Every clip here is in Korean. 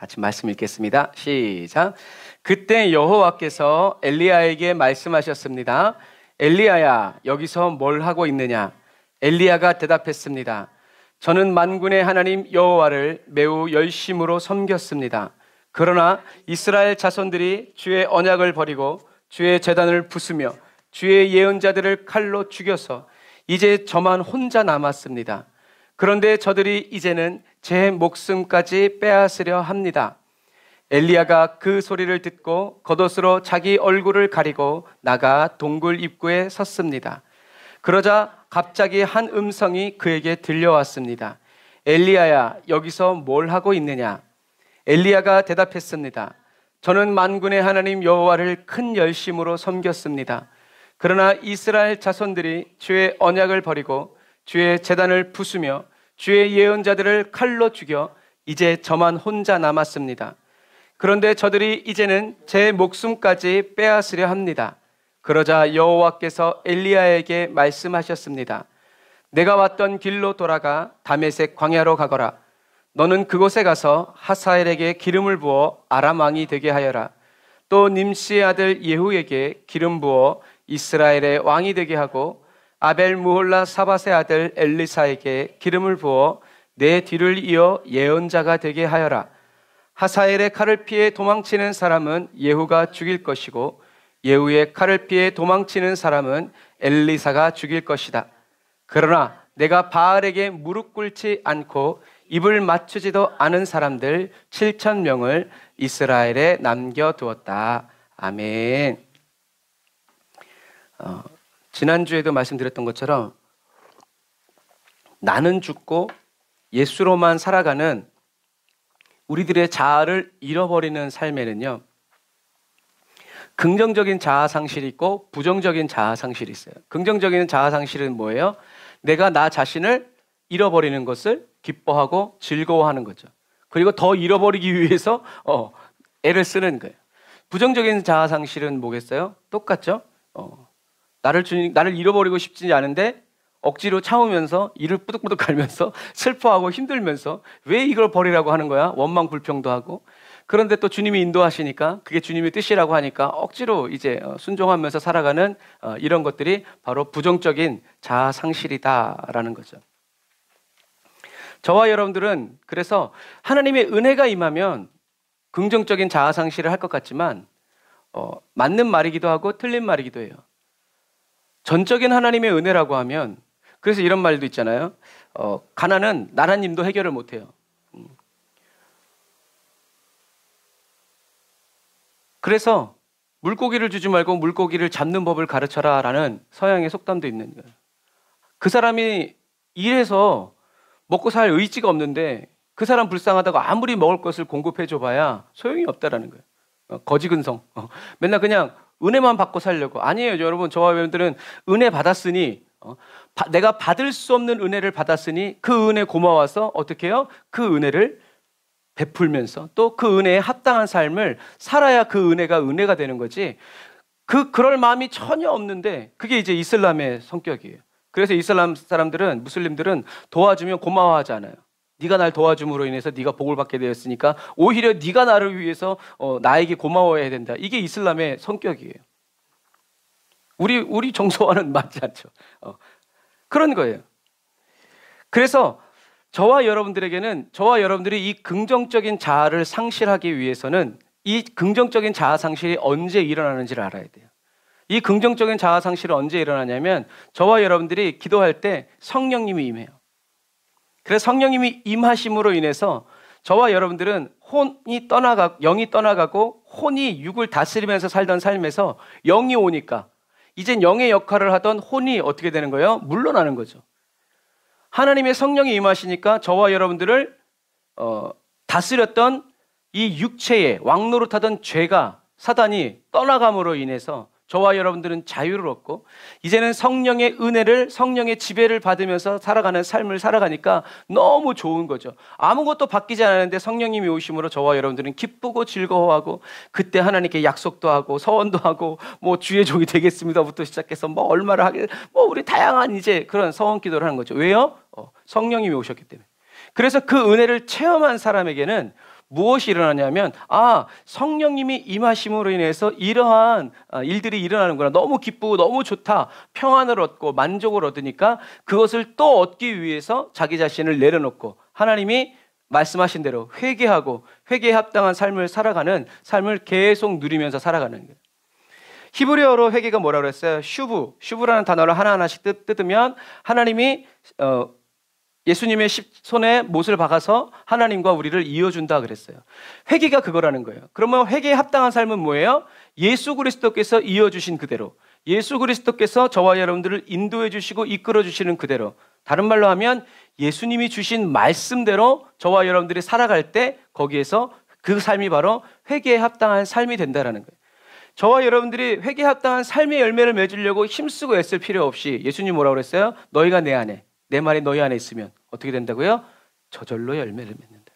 같이 말씀 읽겠습니다. 시작. 그때 여호와께서 엘리야에게 말씀하셨습니다. 엘리야야, 여기서 뭘 하고 있느냐? 엘리야가 대답했습니다. 저는 만군의 하나님 여호와를 매우 열심으로 섬겼습니다. 그러나 이스라엘 자손들이 주의 언약을 버리고 주의 제단을 부수며 주의 예언자들을 칼로 죽여서 이제 저만 혼자 남았습니다. 그런데 저들이 이제는 제 목숨까지 빼앗으려 합니다. 엘리야가 그 소리를 듣고 겉옷으로 자기 얼굴을 가리고 나가 동굴 입구에 섰습니다. 그러자 갑자기 한 음성이 그에게 들려왔습니다. 엘리야야, 여기서 뭘 하고 있느냐? 엘리야가 대답했습니다. 저는 만군의 하나님 여호와를 큰 열심으로 섬겼습니다. 그러나 이스라엘 자손들이 주의 언약을 버리고 주의 제단을 부수며 주의 예언자들을 칼로 죽여 이제 저만 혼자 남았습니다. 그런데 저들이 이제는 제 목숨까지 빼앗으려 합니다. 그러자 여호와께서 엘리야에게 말씀하셨습니다. 내가 왔던 길로 돌아가 다메섹 광야로 가거라. 너는 그곳에 가서 하사엘에게 기름을 부어 아람 왕이 되게 하여라. 또 님시의 아들 예후에게 기름 부어 이스라엘의 왕이 되게 하고 아벨 무홀라 사밧의 아들 엘리사에게 기름을 부어 내 뒤를 이어 예언자가 되게 하여라. 하사엘의 칼을 피해 도망치는 사람은 예후가 죽일 것이고 예후의 칼을 피해 도망치는 사람은 엘리사가 죽일 것이다. 그러나 내가 바알에게 무릎 꿇지 않고 입을 맞추지도 않은 사람들 7,000명을 이스라엘에 남겨두었다. 아멘. 지난주에도 말씀드렸던 것처럼 나는 죽고 예수로만 살아가는 우리들의 자아를 잃어버리는 삶에는요, 긍정적인 자아 상실이 있고 부정적인 자아 상실이 있어요. 긍정적인 자아 상실은 뭐예요? 내가 나 자신을 잃어버리는 것을 기뻐하고 즐거워하는 거죠. 그리고 더 잃어버리기 위해서 애를 쓰는 거예요. 부정적인 자아 상실은 뭐겠어요? 똑같죠? 나를 잃어버리고 싶지 않은데 억지로 참으면서 이를 뿌득뿌득 갈면서 슬퍼하고 힘들면서 왜 이걸 버리라고 하는 거야? 원망 불평도 하고. 그런데 또 주님이 인도하시니까 그게 주님의 뜻이라고 하니까 억지로 이제 순종하면서 살아가는 이런 것들이 바로 부정적인 자아 상실이다라는 거죠. 저와 여러분들은 그래서 하나님의 은혜가 임하면 긍정적인 자아 상실을 할 것 같지만 맞는 말이기도 하고 틀린 말이기도 해요. 전적인 하나님의 은혜라고 하면, 그래서 이런 말도 있잖아요. 가난은 나라님도 해결을 못해요. 그래서 물고기를 주지 말고 물고기를 잡는 법을 가르쳐라 라는 서양의 속담도 있는 거예요. 그 사람이 일해서 먹고 살 의지가 없는데 그 사람 불쌍하다고 아무리 먹을 것을 공급해 줘봐야 소용이 없다라는 거예요. 거지근성. 맨날 그냥 은혜만 받고 살려고. 아니에요, 여러분. 저와 여러분들은 은혜 받았으니 내가 받을 수 없는 은혜를 받았으니 그 은혜 고마워서 어떻게 해요? 그 은혜를 베풀면서 또 그 은혜에 합당한 삶을 살아야 그 은혜가 되는 거지. 그럴 마음이 전혀 없는데 그게 이제 이슬람의 성격이에요. 그래서 이슬람 사람들은, 무슬림들은 도와주면 고마워하지 않아요. 네가 날 도와줌으로 인해서 네가 복을 받게 되었으니까 오히려 네가 나를 위해서 나에게 고마워해야 된다. 이게 이슬람의 성격이에요. 우리 정서와는 맞지 않죠. 그런 거예요. 그래서 저와 여러분들이 이 긍정적인 자아를 상실하기 위해서는 이 긍정적인 자아 상실이 언제 일어나는지를 알아야 돼요. 이 긍정적인 자아 상실은 언제 일어나냐면 저와 여러분들이 기도할 때 성령님이 임해요. 그래서 성령님이 임하심으로 인해서 저와 여러분들은 영이 떠나가고 혼이 육을 다스리면서 살던 삶에서 영이 오니까 이젠 영의 역할을 하던 혼이 어떻게 되는 거예요? 물러나는 거죠. 하나님의 성령이 임하시니까 저와 여러분들을 다스렸던 이 육체의 왕노릇하던 죄가, 사단이 떠나감으로 인해서 저와 여러분들은 자유를 얻고 이제는 성령의 은혜를, 성령의 지배를 받으면서 살아가는 삶을 살아가니까 너무 좋은 거죠. 아무것도 바뀌지 않았는데 성령님이 오심으로 저와 여러분들은 기쁘고 즐거워하고 그때 하나님께 약속도 하고 서원도 하고 뭐 주의 종이 되겠습니다부터 시작해서 뭐 얼마를 하길 뭐 우리 다양한 이제 그런 서원 기도를 하는 거죠. 왜요? 성령님이 오셨기 때문에. 그래서 그 은혜를 체험한 사람에게는 무엇이 일어나냐면 성령님이 임하심으로 인해서 이러한 일들이 일어나는구나. 너무 기쁘고 너무 좋다. 평안을 얻고 만족을 얻으니까 그것을 또 얻기 위해서 자기 자신을 내려놓고 하나님이 말씀하신 대로 회개하고 회개에 합당한 삶을 살아가는 삶을 계속 누리면서 살아가는 거예요. 히브리어로 회개가 뭐라고 그랬어요? 슈브라는 단어를 하나하나씩 뜯으면 하나님이 예수님의 손에 못을 박아서 하나님과 우리를 이어준다 그랬어요. 회개가 그거라는 거예요. 그러면 회개에 합당한 삶은 뭐예요? 예수 그리스도께서 이어주신 그대로, 예수 그리스도께서 저와 여러분들을 인도해 주시고 이끌어 주시는 그대로, 다른 말로 하면 예수님이 주신 말씀대로 저와 여러분들이 살아갈 때 거기에서 그 삶이 바로 회개에 합당한 삶이 된다는 거예요. 저와 여러분들이 회개에 합당한 삶의 열매를 맺으려고 힘쓰고 애쓸 필요 없이 예수님 뭐라고 그랬어요? 너희가 내 안에, 내 말이 너희 안에 있으면 어떻게 된다고요? 저절로 열매를 맺는다.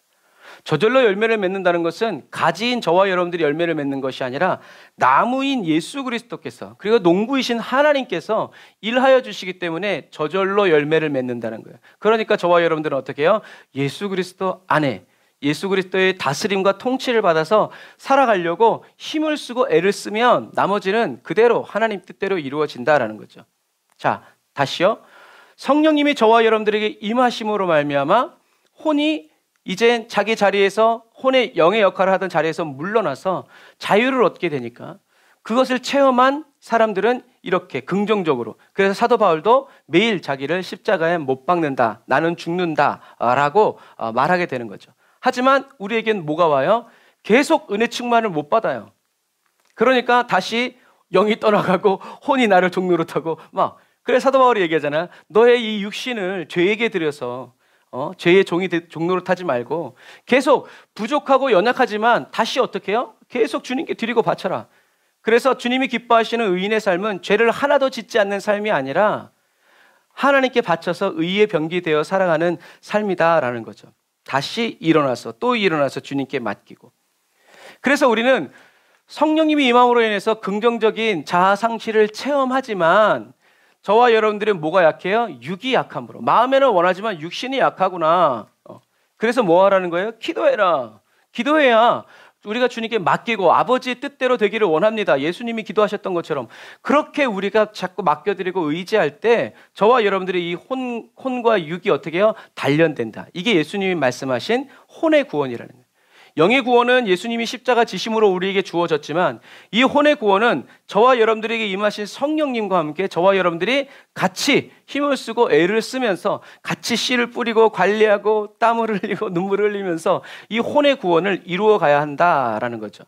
저절로 열매를 맺는다는 것은 가지인 저와 여러분들이 열매를 맺는 것이 아니라 나무인 예수 그리스도께서 그리고 농부이신 하나님께서 일하여 주시기 때문에 저절로 열매를 맺는다는 거예요. 그러니까 저와 여러분들은 어떻게 해요? 예수 그리스도 안에 예수 그리스도의 다스림과 통치를 받아서 살아가려고 힘을 쓰고 애를 쓰면 나머지는 그대로 하나님 뜻대로 이루어진다라는 거죠. 자, 다시요. 성령님이 저와 여러분들에게 임하심으로 말미암아 혼이 이제 자기 자리에서 혼의 영의 역할을 하던 자리에서 물러나서 자유를 얻게 되니까 그것을 체험한 사람들은 이렇게 긍정적으로, 그래서 사도 바울도 매일 자기를 십자가에 못 박는다, 나는 죽는다라고 말하게 되는 거죠. 하지만 우리에겐 뭐가 와요? 계속 은혜 충만을 못 받아요. 그러니까 다시 영이 떠나가고 혼이 나를 종노릇하고 막, 그래서 사도 바울이 얘기하잖아. 너의 이 육신을 죄에게 드려서 죄의 종노릇하지 말고 계속 부족하고 연약하지만 다시 어떻게 해요? 계속 주님께 드리고 바쳐라. 그래서 주님이 기뻐하시는 의인의 삶은 죄를 하나도 짓지 않는 삶이 아니라 하나님께 바쳐서 의의 병기 되어 살아가는 삶이다라는 거죠. 다시 일어나서 또 일어나서 주님께 맡기고. 그래서 우리는 성령님이 임함으로 인해서 긍정적인 자아 상실을 체험하지만 저와 여러분들은 뭐가 약해요? 육이 약함으로. 마음에는 원하지만 육신이 약하구나. 그래서 뭐 하라는 거예요? 기도해라. 기도해야 우리가 주님께 맡기고 아버지의 뜻대로 되기를 원합니다. 예수님이 기도하셨던 것처럼 그렇게 우리가 자꾸 맡겨드리고 의지할 때 저와 여러분들의 이 혼과 육이 어떻게 해요? 단련된다. 이게 예수님이 말씀하신 혼의 구원이라는 거예요. 영의 구원은 예수님이 십자가 지심으로 우리에게 주어졌지만 이 혼의 구원은 저와 여러분들에게 임하신 성령님과 함께 저와 여러분들이 같이 힘을 쓰고 애를 쓰면서 같이 씨를 뿌리고 관리하고 땀을 흘리고 눈물을 흘리면서 이 혼의 구원을 이루어 가야 한다라는 거죠.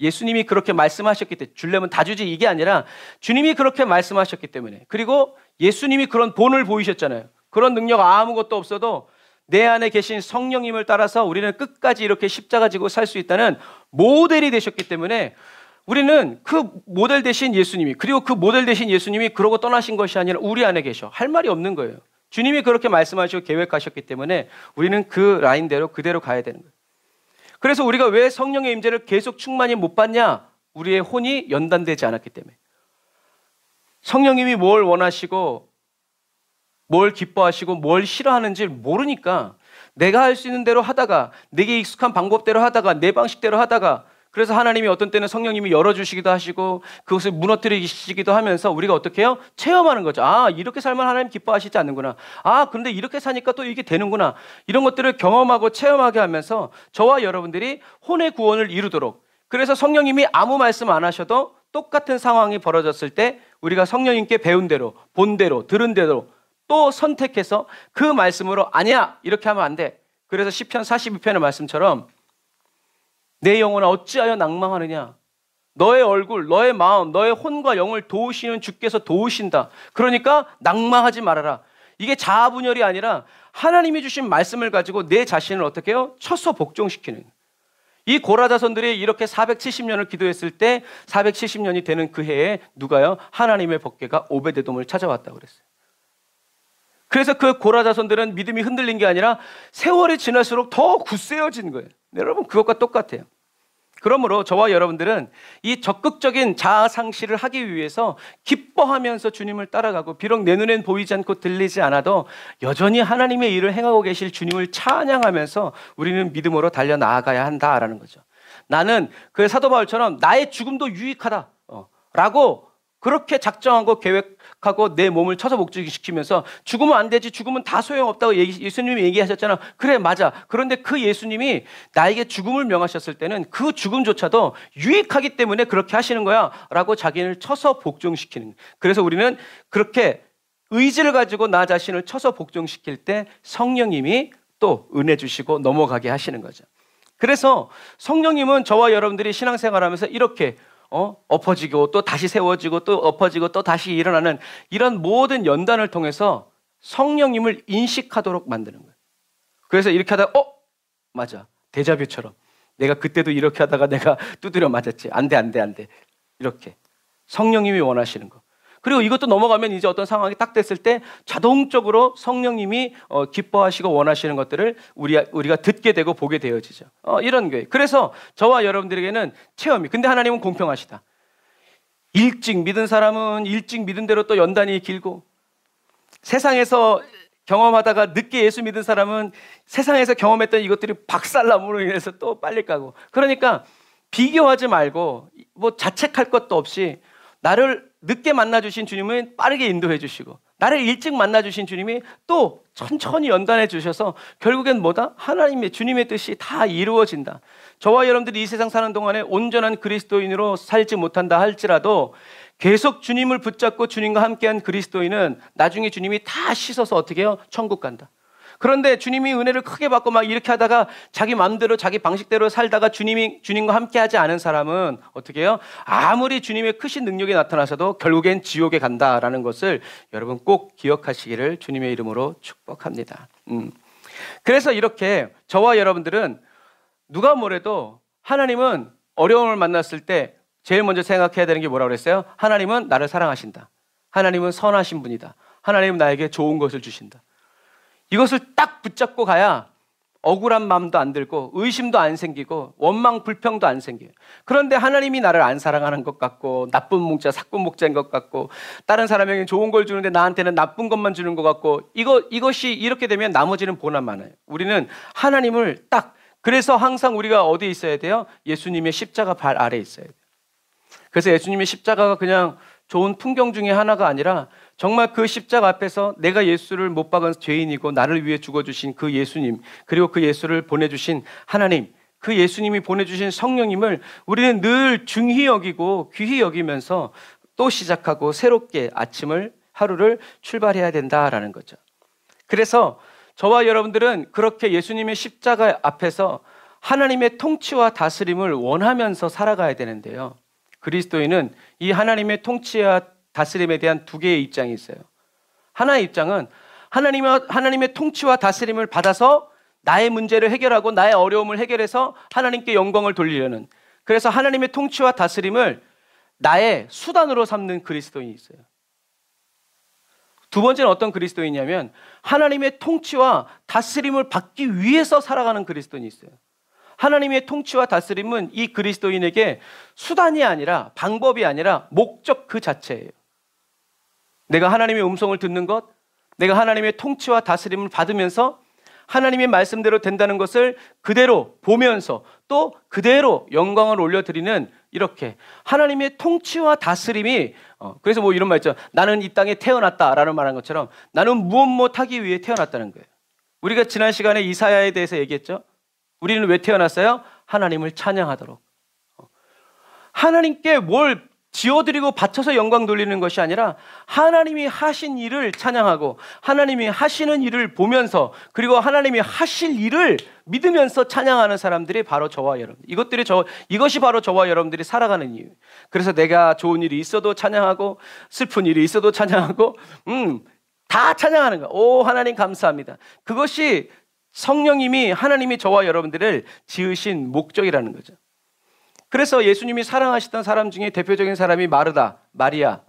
예수님이 그렇게 말씀하셨기 때문에 주려면 다 주지 이게 아니라 주님이 그렇게 말씀하셨기 때문에, 그리고 예수님이 그런 본을 보이셨잖아요. 그런 능력 아무것도 없어도 내 안에 계신 성령님을 따라서 우리는 끝까지 이렇게 십자가 지고 살 수 있다는 모델이 되셨기 때문에 우리는 그 모델 되신 예수님이, 그리고 그 모델 되신 예수님이 그러고 떠나신 것이 아니라 우리 안에 계셔. 할 말이 없는 거예요. 주님이 그렇게 말씀하시고 계획하셨기 때문에 우리는 그 라인대로 그대로 가야 되는 거예요. 그래서 우리가 왜 성령의 임재를 계속 충만히 못 받냐? 우리의 혼이 연단되지 않았기 때문에. 성령님이 뭘 원하시고 뭘 기뻐하시고 뭘 싫어하는지 모르니까 내가 할 수 있는 대로 하다가, 내게 익숙한 방법대로 하다가, 내 방식대로 하다가, 그래서 하나님이 어떤 때는 성령님이 열어주시기도 하시고 그것을 무너뜨리시기도 하면서 우리가 어떻게 해요? 체험하는 거죠. 아, 이렇게 살면 하나님 기뻐하시지 않는구나. 아, 그런데 이렇게 사니까 또 이게 되는구나. 이런 것들을 경험하고 체험하게 하면서 저와 여러분들이 혼의 구원을 이루도록, 그래서 성령님이 아무 말씀 안 하셔도 똑같은 상황이 벌어졌을 때 우리가 성령님께 배운 대로, 본 대로, 들은 대로 또 선택해서 그 말씀으로 아니야, 이렇게 하면 안 돼. 그래서 시편 42편의 말씀처럼 내 영혼아 어찌하여 낭망하느냐, 너의 얼굴, 너의 마음, 너의 혼과 영을 도우시는 주께서 도우신다. 그러니까 낭망하지 말아라. 이게 자아 분열이 아니라 하나님이 주신 말씀을 가지고 내 자신을 어떻게 해요? 쳐서 복종시키는. 이 고라 자손들이 이렇게 470년을 기도했을 때 470년이 되는 그 해에 누가요? 하나님의 법궤가 오베데돔을 찾아왔다고 그랬어요. 그래서 그 고라 자손들은 믿음이 흔들린 게 아니라 세월이 지날수록 더 굳세어진 거예요. 여러분, 그것과 똑같아요. 그러므로 저와 여러분들은 이 적극적인 자아 상실을 하기 위해서 기뻐하면서 주님을 따라가고, 비록 내 눈엔 보이지 않고 들리지 않아도 여전히 하나님의 일을 행하고 계실 주님을 찬양하면서 우리는 믿음으로 달려나아가야 한다라는 거죠. 나는 그 사도 바울처럼 나의 죽음도 유익하다 라고 그렇게 작정하고 계획하고 내 몸을 쳐서 목적시키면서, 죽으면 안 되지, 죽으면 다 소용없다고 예수님이 얘기하셨잖아. 그래, 맞아. 그런데 그 예수님이 나에게 죽음을 명하셨을 때는 그 죽음조차도 유익하기 때문에 그렇게 하시는 거야 라고 자기를 쳐서 복종시키는. 그래서 우리는 그렇게 의지를 가지고 나 자신을 쳐서 복종시킬 때 성령님이 또 은혜 주시고 넘어가게 하시는 거죠. 그래서 성령님은 저와 여러분들이 신앙생활하면서 이렇게 엎어지고 또 다시 세워지고 또 엎어지고 또 다시 일어나는 이런 모든 연단을 통해서 성령님을 인식하도록 만드는 거예요. 그래서 이렇게 하다가 맞아, 데자뷰처럼 내가 그때도 이렇게 하다가 내가 두드려 맞았지. 안 돼. 이렇게 성령님이 원하시는 거. 그리고 이것도 넘어가면 이제 어떤 상황이 딱 됐을 때 자동적으로 성령님이 기뻐하시고 원하시는 것들을 우리가 듣게 되고 보게 되어지죠. 이런 거예요. 그래서 저와 여러분들에게는 체험이, 근데 하나님은 공평하시다. 일찍 믿은 사람은 일찍 믿은 대로 또 연단이 길고, 세상에서 경험하다가 늦게 예수 믿은 사람은 세상에서 경험했던 이것들이 박살남으로 인해서 또 빨리 가고. 그러니까 비교하지 말고 뭐 자책할 것도 없이 나를 늦게 만나주신 주님은 빠르게 인도해 주시고, 나를 일찍 만나주신 주님이 또 천천히 연단해 주셔서 결국엔 뭐다? 하나님의, 주님의 뜻이 다 이루어진다. 저와 여러분들이 이 세상 사는 동안에 온전한 그리스도인으로 살지 못한다 할지라도 계속 주님을 붙잡고 주님과 함께한 그리스도인은 나중에 주님이 다 씻어서 어떻게 해요? 천국 간다. 그런데 주님이 은혜를 크게 받고 막 이렇게 하다가 자기 마음대로 자기 방식대로 살다가 주님과 함께하지 않은 사람은 어떻게 해요? 아무리 주님의 크신 능력이 나타나서도 결국엔 지옥에 간다라는 것을 여러분 꼭 기억하시기를 주님의 이름으로 축복합니다. 그래서 이렇게 저와 여러분들은 누가 뭐래도 하나님은 어려움을 만났을 때 제일 먼저 생각해야 되는 게 뭐라고 그랬어요? 하나님은 나를 사랑하신다. 하나님은 선하신 분이다. 하나님은 나에게 좋은 것을 주신다. 이것을 딱 붙잡고 가야 억울한 마음도 안 들고 의심도 안 생기고 원망 불평도 안 생겨요. 그런데 하나님이 나를 안 사랑하는 것 같고 나쁜 목자, 사꾼 목자인 것 같고 다른 사람에게 좋은 걸 주는데 나한테는 나쁜 것만 주는 것 같고 이것이 이렇게 되면 나머지는 보나 마나요. 우리는 하나님을 딱, 그래서 항상 우리가 어디에 있어야 돼요? 예수님의 십자가 발 아래에 있어야 돼요. 그래서 예수님의 십자가가 그냥 좋은 풍경 중에 하나가 아니라 정말 그 십자가 앞에서 내가 예수를 못 박은 죄인이고 나를 위해 죽어주신 그 예수님, 그리고 그 예수를 보내주신 하나님, 그 예수님이 보내주신 성령님을 우리는 늘 중히 여기고 귀히 여기면서 또 시작하고 새롭게 하루를 출발해야 된다라는 거죠. 그래서 저와 여러분들은 그렇게 예수님의 십자가 앞에서 하나님의 통치와 다스림을 원하면서 살아가야 되는데요. 그리스도인은 이 하나님의 통치와 다스림에 대한 두 개의 입장이 있어요. 하나의 입장은 하나님의 통치와 다스림을 받아서 나의 문제를 해결하고 나의 어려움을 해결해서 하나님께 영광을 돌리려는, 그래서 하나님의 통치와 다스림을 나의 수단으로 삼는 그리스도인이 있어요. 두 번째는 어떤 그리스도인이냐면 하나님의 통치와 다스림을 받기 위해서 살아가는 그리스도인이 있어요. 하나님의 통치와 다스림은 이 그리스도인에게 수단이 아니라, 방법이 아니라 목적 그 자체예요. 내가 하나님의 음성을 듣는 것, 내가 하나님의 통치와 다스림을 받으면서 하나님의 말씀대로 된다는 것을 그대로 보면서 또 그대로 영광을 올려드리는, 이렇게 하나님의 통치와 다스림이, 그래서 뭐 이런 말 있죠. 나는 이 땅에 태어났다라는 말한 것처럼 나는 무엇 못하기 위해 태어났다는 거예요. 우리가 지난 시간에 이사야에 대해서 얘기했죠. 우리는 왜 태어났어요? 하나님을 찬양하도록. 하나님께 뭘 지어드리고 바쳐서 영광 돌리는 것이 아니라 하나님이 하신 일을 찬양하고 하나님이 하시는 일을 보면서, 그리고 하나님이 하실 일을 믿으면서 찬양하는 사람들이 바로 저와 여러분. 이것이 바로 저와 여러분들이 살아가는 이유. 그래서 내가 좋은 일이 있어도 찬양하고 슬픈 일이 있어도 찬양하고 다 찬양하는 거야. 오, 하나님 감사합니다. 그것이 성령님이, 하나님이 저와 여러분들을 지으신 목적이라는 거죠. 그래서 예수님이 사랑하시던 사람 중에 대표적인 사람이 마리아,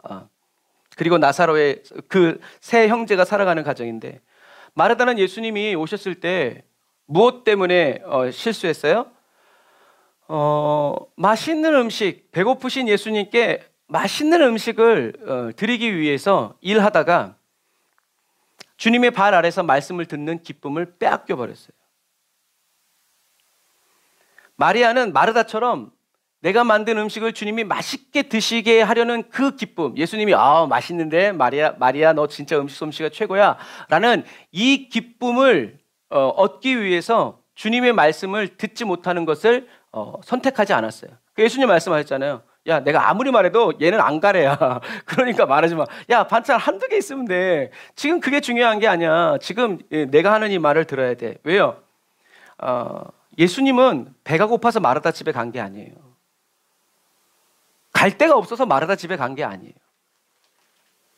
그리고 나사로의 그 세 형제가 살아가는 가정인데, 마르다는 예수님이 오셨을 때 무엇 때문에 실수했어요? 맛있는 음식, 배고프신 예수님께 맛있는 음식을 드리기 위해서 일하다가 주님의 발 아래서 말씀을 듣는 기쁨을 빼앗겨 버렸어요. 마리아는 마르다처럼 내가 만든 음식을 주님이 맛있게 드시게 하려는 그 기쁨, 예수님이 맛있는데 마리아 너 진짜 음식 솜씨가 최고야 라는 이 기쁨을 얻기 위해서 주님의 말씀을 듣지 못하는 것을 선택하지 않았어요. 예수님 말씀하셨잖아요. 야, 내가 아무리 말해도 얘는 안 가래야. 그러니까 말하지 마. 야, 반찬 한두 개 있으면 돼. 지금 그게 중요한 게 아니야. 지금 내가 하는 이 말을 들어야 돼. 왜요? 예수님은 배가 고파서 마르다 집에 간 게 아니에요. 갈 데가 없어서 마르다 집에 간 게 아니에요.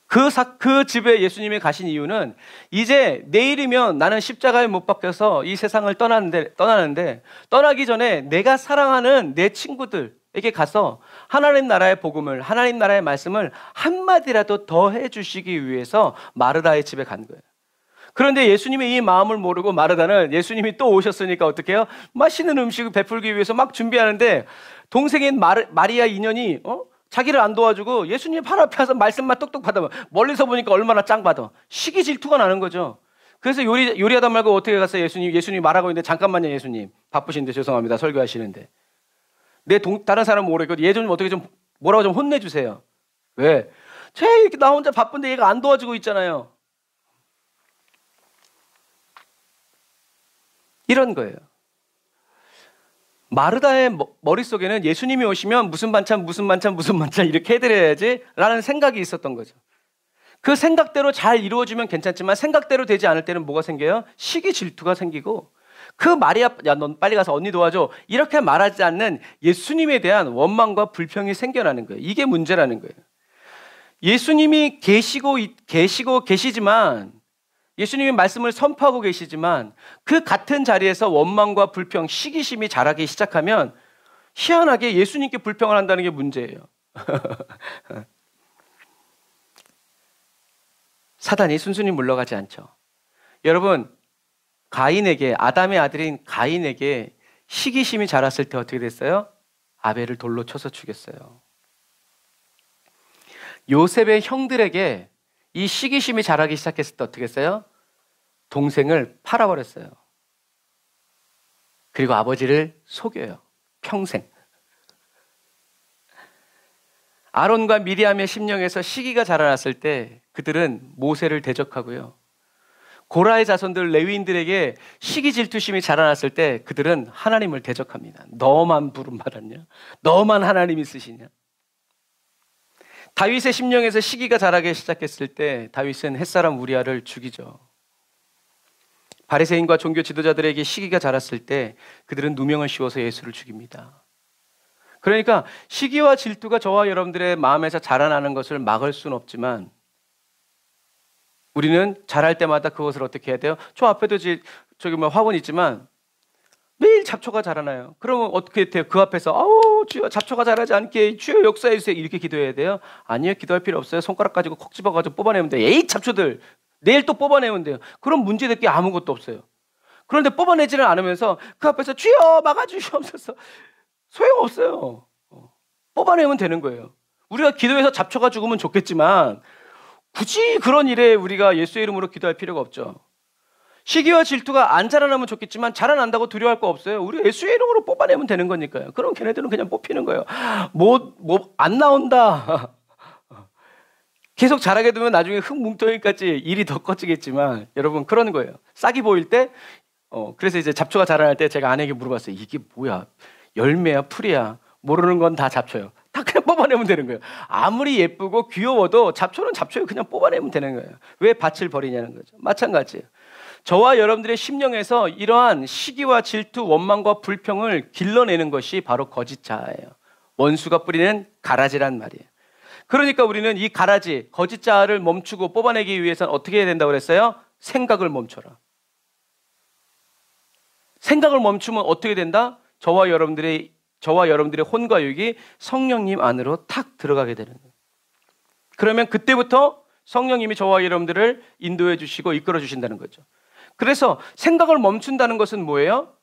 그 집에 예수님이 가신 이유는 이제 내일이면 나는 십자가에 못 박혀서 이 세상을 떠나는데 떠나기 전에 내가 사랑하는 내 친구들에게 가서 하나님 나라의 복음을, 하나님 나라의 말씀을 한마디라도 더 해주시기 위해서 마르다의 집에 간 거예요. 그런데 예수님의 이 마음을 모르고 마르다는 예수님이 또 오셨으니까 어떻게 해요? 맛있는 음식을 베풀기 위해서 막 준비하는데 동생인 마리아 인연이 자기를 안 도와주고 예수님 발 앞에 와서 말씀만 똑똑 받아. 멀리서 보니까 얼마나 짱 받아. 시기 질투가 나는 거죠. 그래서 요리하다 말고 어떻게 갔어요? 예수님이 말하고 있는데 잠깐만요, 예수님. 바쁘신데 죄송합니다. 설교하시는데. 다른 사람은 모르겠고 얘 좀 어떻게 좀 뭐라고 좀 혼내주세요. 왜? 이렇게 나 혼자 바쁜데 얘가 안 도와주고 있잖아요. 이런 거예요. 마르다의 머릿속에는 예수님이 오시면 무슨 반찬 이렇게 해드려야지 라는 생각이 있었던 거죠. 그 생각대로 잘 이루어지면 괜찮지만 생각대로 되지 않을 때는 뭐가 생겨요? 시기 질투가 생기고 그 마리아, 야, 넌 빨리 가서 언니 도와줘. 이렇게 말하지 않는 예수님에 대한 원망과 불평이 생겨나는 거예요. 이게 문제라는 거예요. 예수님이 계시지만 예수님이 말씀을 선포하고 계시지만 그 같은 자리에서 원망과 불평, 시기심이 자라기 시작하면 희한하게 예수님께 불평을 한다는 게 문제예요. 사단이 순순히 물러가지 않죠. 여러분, 아담의 아들인 가인에게 시기심이 자랐을 때 어떻게 됐어요? 아벨을 돌로 쳐서 죽였어요. 요셉의 형들에게 이 시기심이 자라기 시작했을 때 어떻게 했어요? 동생을 팔아버렸어요. 그리고 아버지를 속여요. 평생. 아론과 미리암의 심령에서 시기가 자라났을 때 그들은 모세를 대적하고요. 고라의 자손들 레위인들에게 시기 질투심이 자라났을 때 그들은 하나님을 대적합니다. 너만 부름 받았냐? 너만 하나님이 쓰시냐? 다윗의 심령에서 시기가 자라기 시작했을 때 다윗은 햇사람 우리아를 죽이죠. 바리새인과 종교 지도자들에게 시기가 자랐을 때 그들은 누명을 씌워서 예수를 죽입니다. 그러니까 시기와 질투가 저와 여러분들의 마음에서 자라나는 것을 막을 수는 없지만 우리는 자랄 때마다 그것을 어떻게 해야 돼요? 저 앞에도 화분 있지만 매일 잡초가 자라나요. 그러면 어떻게 돼요? 그 앞에서 주여 잡초가 자라지 않게 주여 역사해 주세요 이렇게 기도해야 돼요? 아니요, 기도할 필요 없어요. 손가락 가지고 콕 집어가지고 뽑아내면 돼요. 에이 잡초들 내일 또 뽑아내면 돼요. 그럼 문제될 게 아무것도 없어요. 그런데 뽑아내지는 않으면서 그 앞에서 주여 막아주시옵소서 소용없어요. 뽑아내면 되는 거예요. 우리가 기도해서 잡초가 죽으면 좋겠지만 굳이 그런 일에 우리가 예수의 이름으로 기도할 필요가 없죠. 시기와 질투가 안 자라나면 좋겠지만 자라난다고 두려워할 거 없어요. 우리 예수의 이름으로 뽑아내면 되는 거니까요. 그럼 걔네들은 그냥 뽑히는 거예요. 안 나온다. 계속 자라게 되면 나중에 흙뭉텅이까지 일이 더 커지겠지만 여러분 그런 거예요. 싹이 보일 때 그래서 이제 잡초가 자라날 때 제가 아내에게 물어봤어요. 이게 뭐야? 열매야 풀이야? 모르는 건 다 잡초예요. 다 그냥 뽑아내면 되는 거예요. 아무리 예쁘고 귀여워도 잡초는 잡초예요. 그냥 뽑아내면 되는 거예요. 왜 밭을 버리냐는 거죠. 마찬가지예요. 저와 여러분들의 심령에서 이러한 시기와 질투, 원망과 불평을 길러내는 것이 바로 거짓 자아예요. 원수가 뿌리는 가라지란 말이에요. 그러니까 우리는 이 가라지, 거짓 자아를 멈추고 뽑아내기 위해서는 어떻게 해야 된다고 그랬어요? 생각을 멈춰라. 생각을 멈추면 어떻게 된다? 저와 여러분들의 혼과 육이 성령님 안으로 탁 들어가게 되는 거예요. 그러면 그때부터 성령님이 저와 여러분들을 인도해 주시고 이끌어 주신다는 거죠. 그래서 생각을 멈춘다는 것은 뭐예요?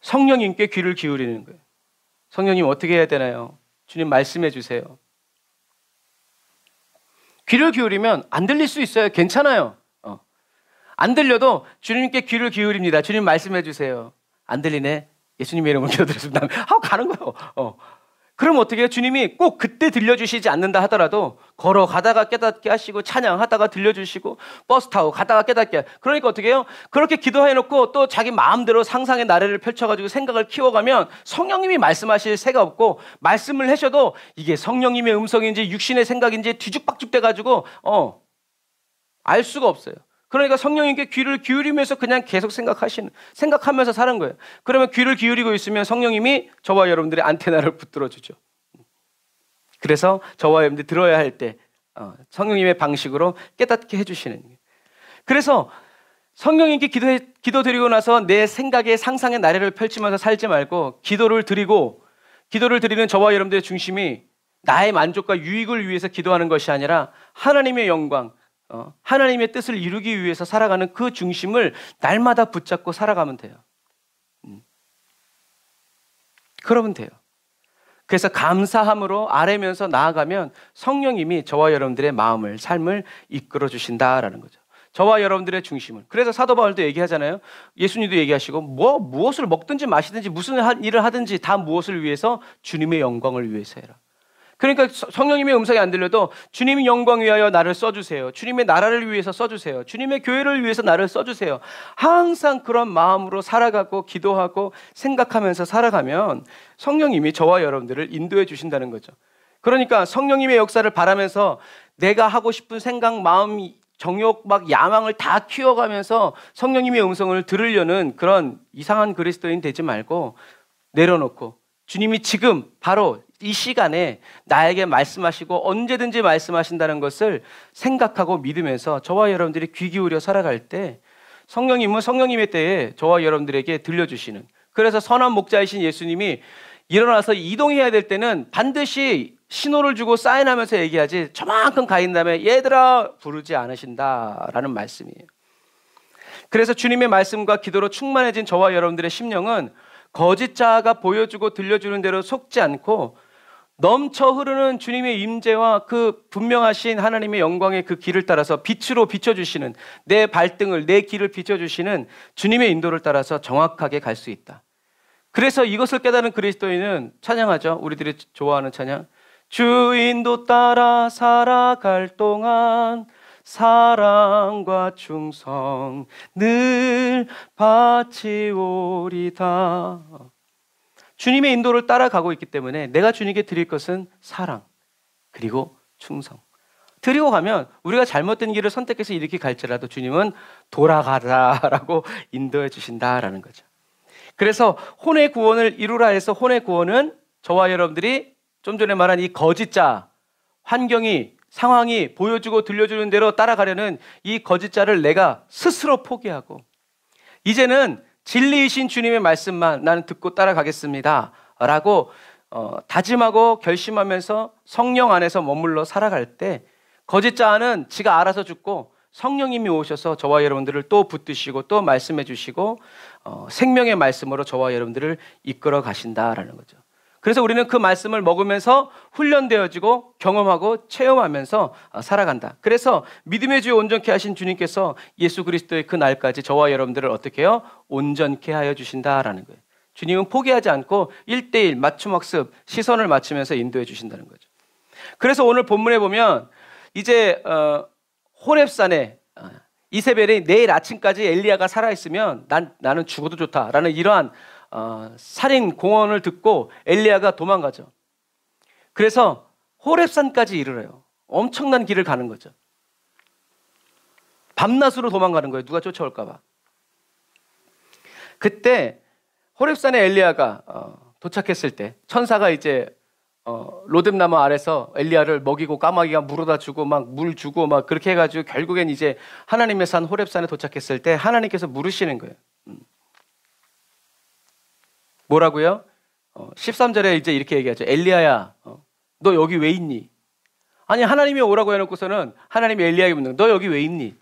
성령님께 귀를 기울이는 거예요. 성령님 어떻게 해야 되나요? 주님 말씀해 주세요. 귀를 기울이면 안 들릴 수 있어요. 괜찮아요. 안 들려도 주님께 귀를 기울입니다. 주님 말씀해 주세요. 안 들리네. 예수님의 이름으로 기도드렸습니다. 하고 가는 거예요. 그럼 어떻게 해요? 주님이 꼭 그때 들려주시지 않는다 하더라도 걸어가다가 깨닫게 하시고 찬양하다가 들려주시고 버스 타고 가다가 깨닫게. 그러니까 어떻게 해요? 그렇게 기도해놓고 또 자기 마음대로 상상의 나래를 펼쳐가지고 생각을 키워가면 성령님이 말씀하실 새가 없고 말씀을 하셔도 이게 성령님의 음성인지 육신의 생각인지 뒤죽박죽 돼가지고 알 수가 없어요. 그러니까 성령님께 귀를 기울이면서 그냥 계속 생각하면서 사는 거예요. 그러면 귀를 기울이고 있으면 성령님이 저와 여러분들의 안테나를 붙들어 주죠. 그래서 저와 여러분들이 들어야 할 때 성령님의 방식으로 깨닫게 해주시는 거예요. 그래서 성령님께 기도드리고 나서 내 생각의 상상의 나래를 펼치면서 살지 말고 기도를 드리는 저와 여러분들의 중심이 나의 만족과 유익을 위해서 기도하는 것이 아니라 하나님의 영광, 하나님의 뜻을 이루기 위해서 살아가는 그 중심을 날마다 붙잡고 살아가면 돼요. 그러면 돼요. 그래서 감사함으로 아뢰면서 나아가면 성령님이 저와 여러분들의 마음을, 삶을 이끌어 주신다라는 거죠. 저와 여러분들의 중심을. 그래서 사도 바울도 얘기하잖아요. 예수님도 얘기하시고 무엇을 먹든지 마시든지 무슨 일을 하든지 다 무엇을 위해서? 주님의 영광을 위해서 해라. 그러니까 성령님의 음성이 안 들려도 주님의 영광 위하여 나를 써주세요. 주님의 나라를 위해서 써주세요. 주님의 교회를 위해서 나를 써주세요. 항상 그런 마음으로 살아가고 기도하고 생각하면서 살아가면 성령님이 저와 여러분들을 인도해 주신다는 거죠. 그러니까 성령님의 역사를 바라면서 내가 하고 싶은 생각, 마음, 정욕, 막 야망을 다 키워가면서 성령님의 음성을 들으려는 그런 이상한 그리스도인 되지 말고 내려놓고 주님이 지금 바로 이 시간에 나에게 말씀하시고 언제든지 말씀하신다는 것을 생각하고 믿으면서 저와 여러분들이 귀 기울여 살아갈 때 성령님은 성령님의 때에 저와 여러분들에게 들려주시는, 그래서 선한 목자이신 예수님이 일어나서 이동해야 될 때는 반드시 신호를 주고 사인하면서 얘기하지 저만큼 가 있는 다음에 얘들아 부르지 않으신다라는 말씀이에요. 그래서 주님의 말씀과 기도로 충만해진 저와 여러분들의 심령은 거짓 자아가 보여주고 들려주는 대로 속지 않고 넘쳐 흐르는 주님의 임재와 그 분명하신 하나님의 영광의 그 길을 따라서 빛으로 비춰주시는, 내 발등을, 내 길을 비춰주시는 주님의 인도를 따라서 정확하게 갈 수 있다. 그래서 이것을 깨달은 그리스도인은 찬양하죠. 우리들이 좋아하는 찬양. 주 인도 따라 살아갈 동안 사랑과 충성 늘 바치오리다. 주님의 인도를 따라가고 있기 때문에 내가 주님께 드릴 것은 사랑 그리고 충성. 드리고 가면 우리가 잘못된 길을 선택해서 이렇게 갈지라도 주님은 돌아가라라고 인도해 주신다라는 거죠. 그래서 혼의 구원을 이루라 해서 혼의 구원은 저와 여러분들이 좀 전에 말한 이 거짓자, 환경이, 상황이 보여주고 들려주는 대로 따라가려는 이 거짓자를 내가 스스로 포기하고 이제는 진리이신 주님의 말씀만 나는 듣고 따라가겠습니다 라고 다짐하고 결심하면서 성령 안에서 머물러 살아갈 때 거짓자는 지가 알아서 죽고 성령님이 오셔서 저와 여러분들을 또 붙드시고 또 말씀해 주시고 생명의 말씀으로 저와 여러분들을 이끌어 가신다라는 거죠. 그래서 우리는 그 말씀을 먹으면서 훈련되어지고 경험하고 체험하면서 살아간다. 그래서 믿음의 주에 온전케 하신 주님께서 예수 그리스도의 그 날까지 저와 여러분들을 어떻게 해요? 온전케 하여 주신다라는 거예요. 주님은 포기하지 않고 1:1 맞춤학습, 시선을 맞추면서 인도해 주신다는 거죠. 그래서 오늘 본문에 보면 이제 호렙산에 이세벨이 내일 아침까지 엘리야가 살아있으면 나는 죽어도 좋다라는 이러한 살인 공언을 듣고 엘리야가 도망가죠. 그래서 호렙산까지 이르러요. 엄청난 길을 가는 거죠. 밤낮으로 도망가는 거예요. 누가 쫓아올까 봐. 그때 호렙산에 엘리야가 도착했을 때 천사가 이제 로뎀나무 아래서 엘리야를 먹이고 까마귀가 물어다 주고 막 물 주고 막 그렇게 해가지고 결국엔 이제 하나님의 산 호렙산에 도착했을 때 하나님께서 물으시는 거예요. 뭐라고요? 13절에 이제 이렇게 얘기하죠. 엘리야야, 너 여기 왜 있니? 아니 하나님이 오라고 해놓고서는 하나님이 엘리야에게 묻는 거예요. 너 여기 왜 있니?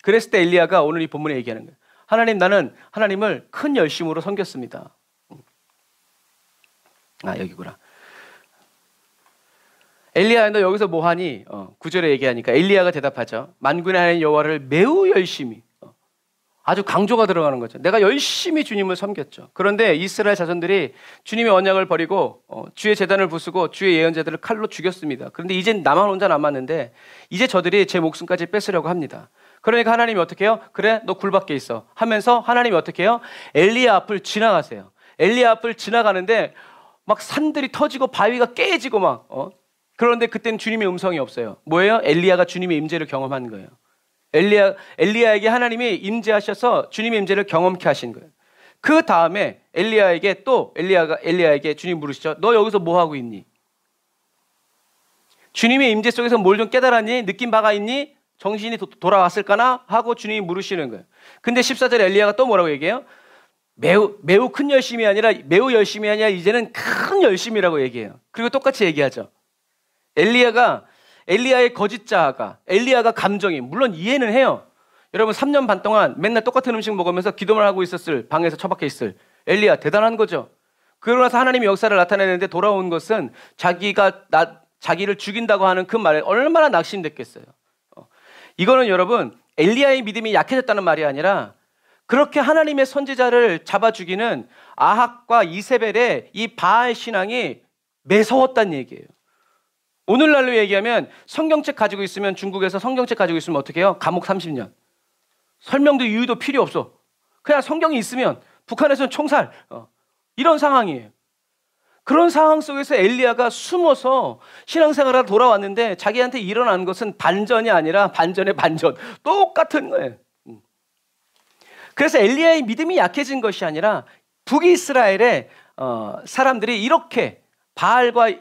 그랬을 때 엘리야가 오늘 이 본문에 얘기하는 거예요. 하나님, 나는 하나님을 큰 열심으로 섬겼습니다. 아, 여기구나. 엘리야, 너 여기서 뭐하니? 9절에 얘기하니까 엘리야가 대답하죠. 만군의 하나님 여호와를 매우 열심히, 아주 강조가 들어가는 거죠. 내가 열심히 주님을 섬겼죠. 그런데 이스라엘 자손들이 주님의 언약을 버리고 주의 제단을 부수고 주의 예언자들을 칼로 죽였습니다. 그런데 이제 나만 혼자 남았는데 이제 저들이 제 목숨까지 뺏으려고 합니다. 그러니까 하나님이 어떻게 해요? 그래, 너 굴밖에 있어 하면서 하나님이 어떻게 해요? 엘리야 앞을 지나가세요. 엘리야 앞을 지나가는데 막 산들이 터지고 바위가 깨지고 막 그런데 그때는 주님의 음성이 없어요. 뭐예요? 엘리야가 주님의 임재를 경험한 거예요. 엘리야에게 하나님이 임재하셔서 주님의 임재를 경험케 하신 거예요. 그 다음에 엘리야에게 또 엘리야에게 주님 물으시죠. 너 여기서 뭐 하고 있니? 주님의 임재 속에서 뭘 좀 깨달았니? 느낀 바가 있니? 정신이 돌아왔을까나? 하고 주님이 물으시는 거예요. 근데 14절에 엘리야가 또 뭐라고 얘기해요? 매우 큰 열심이 아니라 매우 열심이 아니라 이제는 큰 열심이라고 얘기해요. 그리고 똑같이 얘기하죠. 엘리야의 거짓 자아가, 엘리야가 감정이, 물론 이해는 해요. 여러분 3년 반 동안 맨날 똑같은 음식 먹으면서 기도만 하고 있었을, 방에서 처박혀 있을 엘리야, 대단한 거죠. 그러고 나서 하나님의 역사를 나타내는데 돌아온 것은 자기를 죽인다고 하는 그 말에 얼마나 낙심됐겠어요. 이거는 여러분 엘리야의 믿음이 약해졌다는 말이 아니라 그렇게 하나님의 선지자를 잡아 죽이는 아합과 이세벨의 이 바알 신앙이 매서웠다는 얘기예요. 오늘날로 얘기하면 성경책 가지고 있으면, 중국에서 성경책 가지고 있으면 어떻게 해요? 감옥 30년. 설명도 이유도 필요 없어. 그냥 성경이 있으면 북한에서는 총살. 이런 상황이에요. 그런 상황 속에서 엘리야가 숨어서 신앙생활하다 돌아왔는데 자기한테 일어난 것은 반전이 아니라 반전의 반전. 똑같은 거예요. 그래서 엘리야의 믿음이 약해진 것이 아니라 북이스라엘의 사람들이 이렇게 바알과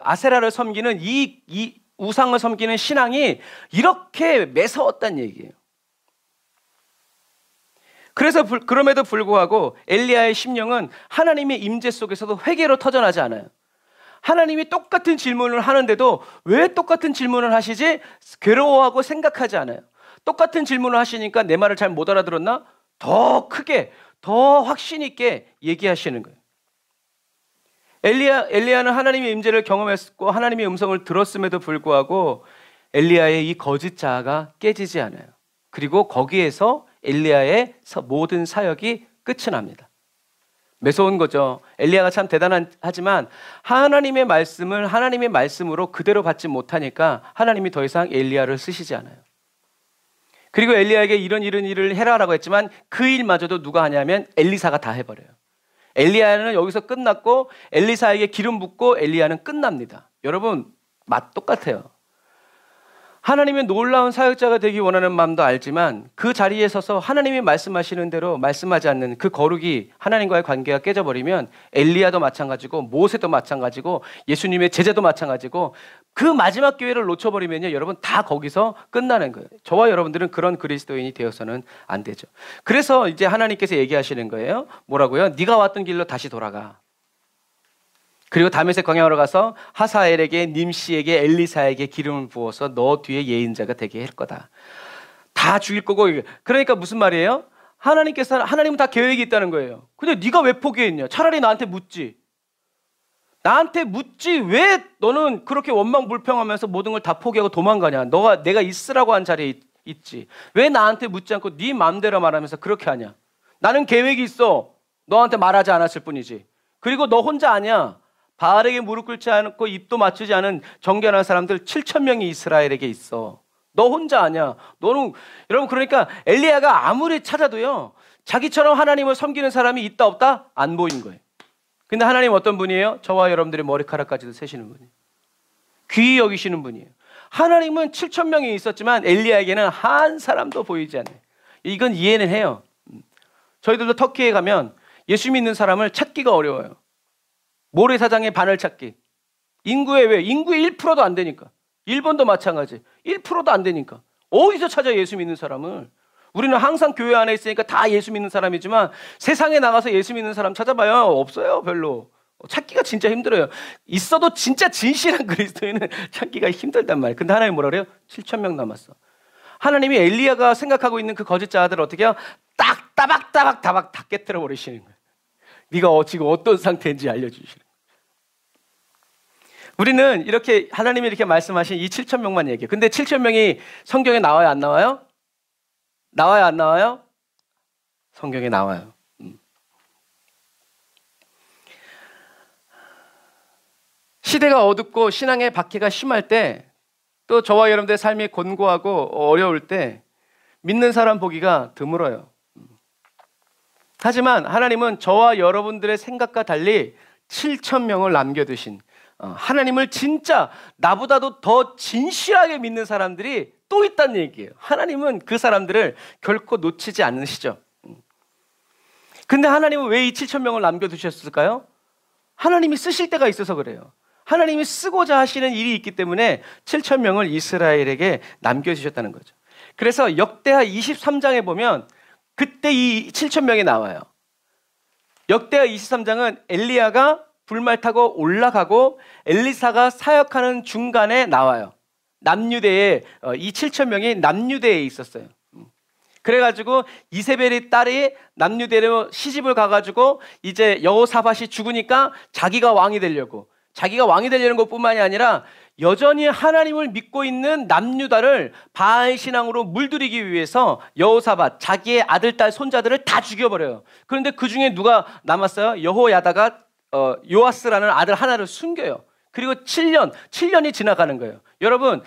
아세라를 섬기는 이 우상을 섬기는 신앙이 이렇게 매서웠다는 얘기예요. 그래서 그럼에도 불구하고 엘리야의 심령은 하나님의 임재 속에서도 회개로 터져나지 않아요. 하나님이 똑같은 질문을 하는데도 왜 똑같은 질문을 하시지? 괴로워하고 생각하지 않아요. 똑같은 질문을 하시니까 내 말을 잘 못 알아들었나? 더 크게, 더 확신 있게 얘기하시는 거예요. 엘리야는 하나님의 임재를 경험했고 하나님의 음성을 들었음에도 불구하고 엘리야의 이 거짓 자아가 깨지지 않아요. 그리고 거기에서 엘리야의 모든 사역이 끝이 납니다. 매서운 거죠. 엘리야가 참 대단하지만 하나님의 말씀을 하나님의 말씀으로 그대로 받지 못하니까 하나님이 더 이상 엘리야를 쓰시지 않아요. 그리고 엘리야에게 이런 일을 해라라고 했지만 그 일마저도 누가 하냐면 엘리사가 다 해버려요. 엘리야는 여기서 끝났고 엘리사에게 기름 붓고 엘리야는 끝납니다. 여러분 맛 똑같아요. 하나님의 놀라운 사역자가 되기 원하는 마음도 알지만 그 자리에 서서 하나님이 말씀하시는 대로 말씀하지 않는 그 거룩이, 하나님과의 관계가 깨져버리면 엘리야도 마찬가지고 모세도 마찬가지고 예수님의 제자도 마찬가지고 그 마지막 기회를 놓쳐버리면요 여러분 다 거기서 끝나는 거예요. 저와 여러분들은 그런 그리스도인이 되어서는 안 되죠. 그래서 이제 하나님께서 얘기하시는 거예요. 뭐라고요? 네가 왔던 길로 다시 돌아가. 그리고 다메섹 광야로 가서 하사엘에게, 님시에게, 엘리사에게 기름을 부어서 너 뒤에 예인자가 되게 할 거다. 다 죽일 거고. 그러니까 무슨 말이에요? 하나님은 다 계획이 있다는 거예요. 근데 네가 왜 포기했냐? 차라리 나한테 묻지. 나한테 묻지 왜 너는 그렇게 원망불평하면서 모든 걸 다 포기하고 도망가냐? 내가 있으라고 한 자리에 있지. 왜 나한테 묻지 않고 네 마음대로 말하면서 그렇게 하냐? 나는 계획이 있어. 너한테 말하지 않았을 뿐이지. 그리고 너 혼자 아니야. 바알에게 무릎 꿇지 않고 입도 맞추지 않은 정결한 사람들 7,000명이 이스라엘에게 있어. 너 혼자 아니야. 여러분 그러니까 엘리야가 아무리 찾아도요 자기처럼 하나님을 섬기는 사람이 있다 없다? 안 보인 거예요. 근데 하나님 어떤 분이에요? 저와 여러분들의 머리카락까지도 세시는 분이에요. 귀히 여기시는 분이에요. 하나님은 7,000명이 있었지만 엘리야에게는 한 사람도 보이지 않아요. 이건 이해는 해요. 저희들도 터키에 가면 예수 믿는 사람을 찾기가 어려워요. 모래사장의 바늘 찾기. 인구의 1%도 안 되니까. 일본도 마찬가지. 1%도 안 되니까. 어디서 찾아 예수 믿는 사람을? 우리는 항상 교회 안에 있으니까 다 예수 믿는 사람이지만 세상에 나가서 예수 믿는 사람 찾아봐요. 없어요, 별로. 찾기가 진짜 힘들어요. 있어도 진짜 진실한 그리스도인은 찾기가 힘들단 말이에요. 근데 하나님 뭐라 그래요? 7,000명 남았어. 하나님이 엘리야가 생각하고 있는 그 거짓 자들을 어떻게 해요? 딱 따박 다 깨트려 버리시는 거예요. 네가 지금 어떤 상태인지 알려주시는 거예요. 우리는 이렇게 하나님이 이렇게 말씀하신 이 7천 명만 얘기해요. 근데 7천 명이 성경에 나와요, 안 나와요? 나와요, 안 나와요? 성경에 나와요. 시대가 어둡고 신앙의 박해가 심할 때, 또 저와 여러분들의 삶이 곤고하고 어려울 때 믿는 사람 보기가 드물어요. 하지만 하나님은 저와 여러분들의 생각과 달리 7천 명을 남겨두신, 하나님을 진짜 나보다도 더 진실하게 믿는 사람들이 또 있다는 얘기예요. 하나님은 그 사람들을 결코 놓치지 않으시죠. 근데 하나님은 왜 이 7천 명을 남겨두셨을까요? 하나님이 쓰실 때가 있어서 그래요. 하나님이 쓰고자 하시는 일이 있기 때문에 7천 명을 이스라엘에게 남겨주셨다는 거죠. 그래서 역대하 23장에 보면 그때 이 7천 명이 나와요. 역대하 23장은 엘리야가 불말 타고 올라가고 엘리사가 사역하는 중간에 나와요. 남유대에, 이 7천 명이 남유대에 있었어요. 그래가지고 이세벨의 딸이 남유대로 시집을 가가지고 이제 여호사밧이 죽으니까 자기가 왕이 되려고, 자기가 왕이 되려는 것뿐만이 아니라 여전히 하나님을 믿고 있는 남유다를 바알 신앙으로 물들이기 위해서 여호사밧, 자기의 아들, 딸, 손자들을 다 죽여버려요. 그런데 그 중에 누가 남았어요? 여호야다가 요아스라는 아들 하나를 숨겨요. 그리고 7년이 지나가는 거예요. 여러분,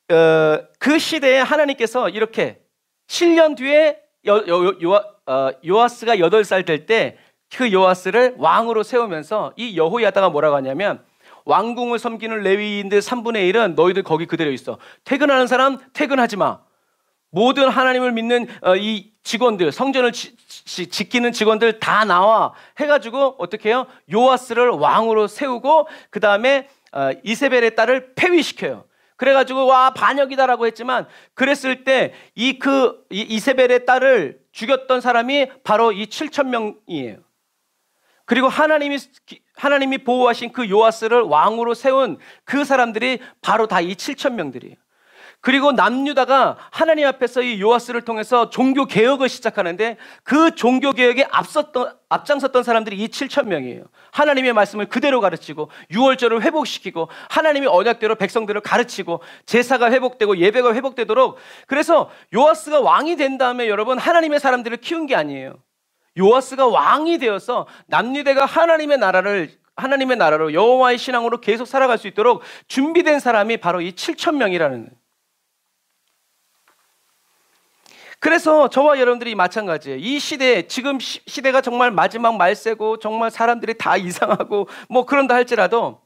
그 시대에 하나님께서 이렇게 7년 뒤에 요아스가 8살 될 때 그 요아스를 왕으로 세우면서 이 여호야다가 뭐라고 하냐면, 왕궁을 섬기는 레위인들 3분의 1은 너희들 거기 그대로 있어. 퇴근하는 사람 퇴근하지 마. 모든 하나님을 믿는 이 직원들, 성전을 지키는 직원들 다 나와 해가지고 어떻게 해요? 요아스를 왕으로 세우고 그 다음에 이세벨의 딸을 폐위시켜요. 그래가지고 와 반역이다라고 했지만, 그랬을 때 이세벨의 딸을 죽였던 사람이 바로 이 7천 명이에요. 그리고 하나님이 보호하신 그 요아스를 왕으로 세운 그 사람들이 바로 다 이 7천 명들이에요. 그리고 남유다가 하나님 앞에서 이 요아스를 통해서 종교 개혁을 시작하는데, 그 종교 개혁에 앞장섰던 사람들이 이 7천 명이에요. 하나님의 말씀을 그대로 가르치고 유월절을 회복시키고 하나님의 언약대로 백성들을 가르치고 제사가 회복되고 예배가 회복되도록. 그래서 요아스가 왕이 된 다음에 여러분, 하나님의 사람들을 키운 게 아니에요. 요아스가 왕이 되어서 남유대가 하나님의 나라로 여호와의 신앙으로 계속 살아갈 수 있도록 준비된 사람이 바로 이 7천 명이라는. 그래서 저와 여러분들이 마찬가지예요. 이 시대에, 지금 시대가 정말 마지막 말세고 정말 사람들이 다 이상하고 뭐 그런다 할지라도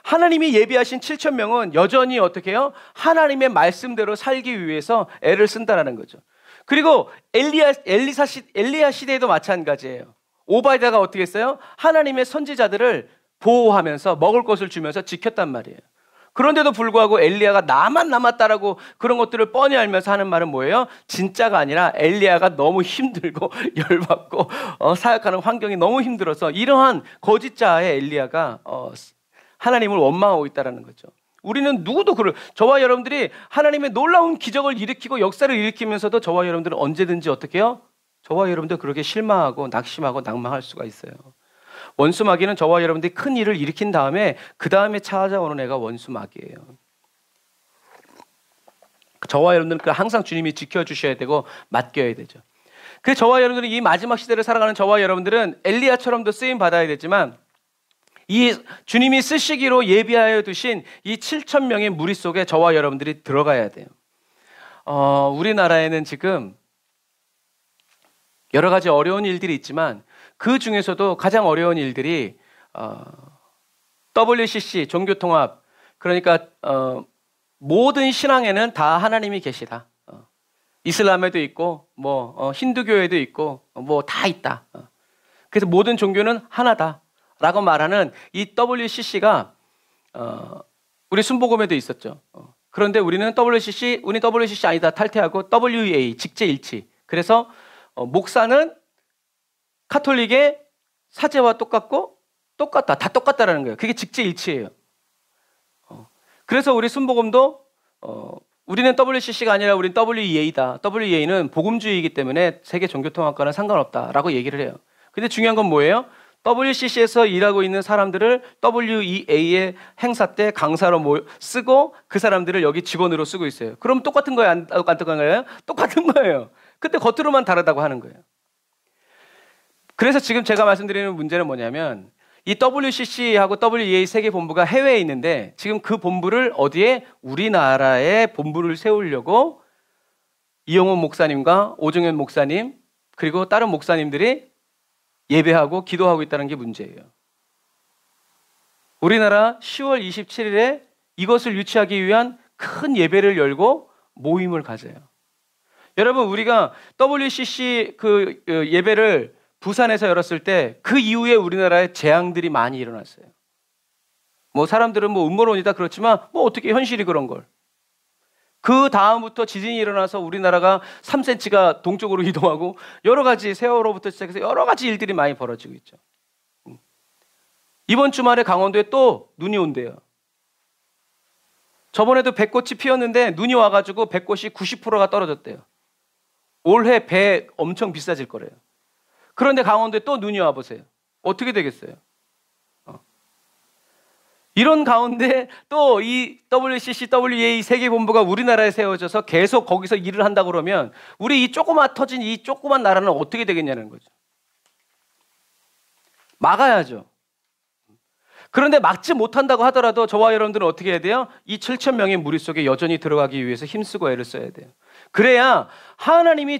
하나님이 예비하신 7천 명은 여전히 어떻게 해요? 하나님의 말씀대로 살기 위해서 애를 쓴다라는 거죠. 그리고 엘리야 시대에도 마찬가지예요. 오바댜가 어떻게 했어요? 하나님의 선지자들을 보호하면서 먹을 것을 주면서 지켰단 말이에요. 그런데도 불구하고 엘리야가 나만 남았다라고 그런 것들을 뻔히 알면서 하는 말은 뭐예요? 진짜가 아니라 엘리야가 너무 힘들고 열받고 사역하는 환경이 너무 힘들어서 이러한 거짓자의 엘리야가 하나님을 원망하고 있다는 거죠. 우리는 누구도 저와 여러분들이 하나님의 놀라운 기적을 일으키고 역사를 일으키면서도 저와 여러분들은 언제든지 어떻게 해요? 저와 여러분들 그렇게 실망하고 낙심하고 낭망할 수가 있어요. 원수마귀는 저와 여러분들이 큰 일을 일으킨 다음에 그 다음에 찾아오는 애가 원수마귀예요. 저와 여러분들은 항상 주님이 지켜주셔야 되고 맡겨야 되죠. 그래서 저와 여러분들은 이 마지막 시대를 살아가는 저와 여러분들은 엘리야처럼도 쓰임 받아야 되지만, 이 주님이 쓰시기로 예비하여 두신 이 7천 명의 무리 속에 저와 여러분들이 들어가야 돼요. 우리나라에는 지금 여러 가지 어려운 일들이 있지만 그 중에서도 가장 어려운 일들이 WCC 종교통합, 그러니까 모든 신앙에는 다 하나님이 계시다. 이슬람에도 있고 뭐 힌두교에도 있고 뭐 다 있다. 그래서 모든 종교는 하나다 라고 말하는 이 WCC가 우리 순복음에도 있었죠. 그런데 우리는 WCC 아니다 탈퇴하고 WEA 직제일치. 그래서 목사는 카톨릭의 사제와 똑같다. 다 똑같다라는 거예요. 그게 직제일치예요. 그래서 우리 순복음도 우리는 WCC가 아니라 우리는 WEA다. WEA는 복음주의이기 때문에 세계 종교통합과는 상관없다라고 얘기를 해요. 근데 중요한 건 뭐예요? WCC에서 일하고 있는 사람들을 WEA의 행사 때 강사로 쓰고 그 사람들을 여기 직원으로 쓰고 있어요. 그럼 똑같은 거예요? 안 똑같은 거예요? 똑같은 거예요. 근데 겉으로만 다르다고 하는 거예요. 그래서 지금 제가 말씀드리는 문제는 뭐냐면 이 WCC하고 WEA 세계 본부가 해외에 있는데 지금 그 본부를 어디에? 우리나라에 본부를 세우려고 이영훈 목사님과 오정현 목사님 그리고 다른 목사님들이 예배하고 기도하고 있다는 게 문제예요. 우리나라 10월 27일에 이것을 유치하기 위한 큰 예배를 열고 모임을 가져요. 여러분, 우리가 WCC 그 예배를 부산에서 열었을 때 그 이후에 우리나라에 재앙들이 많이 일어났어요. 뭐 사람들은 뭐 음모론이다 그렇지만 뭐 어떻게 현실이 그런 걸. 그 다음부터 지진이 일어나서 우리나라가 3cm가 동쪽으로 이동하고 여러 가지 세월호부터 시작해서 여러 가지 일들이 많이 벌어지고 있죠. 이번 주말에 강원도에 또 눈이 온대요. 저번에도 백꽃이 피었는데 눈이 와가지고 백꽃이 90%가 떨어졌대요. 올해 배 엄청 비싸질 거래요. 그런데 강원도에 또 눈이 와보세요. 어떻게 되겠어요? 이런 가운데 또 이 WCC, WEA 세계본부가 우리나라에 세워져서 계속 거기서 일을 한다 그러면 우리 이 터진 이 조그만 나라는 어떻게 되겠냐는 거죠. 막아야죠. 그런데 막지 못한다고 하더라도 저와 여러분들은 어떻게 해야 돼요? 이 7천 명의 무리 속에 여전히 들어가기 위해서 힘쓰고 애를 써야 돼요. 그래야 하나님이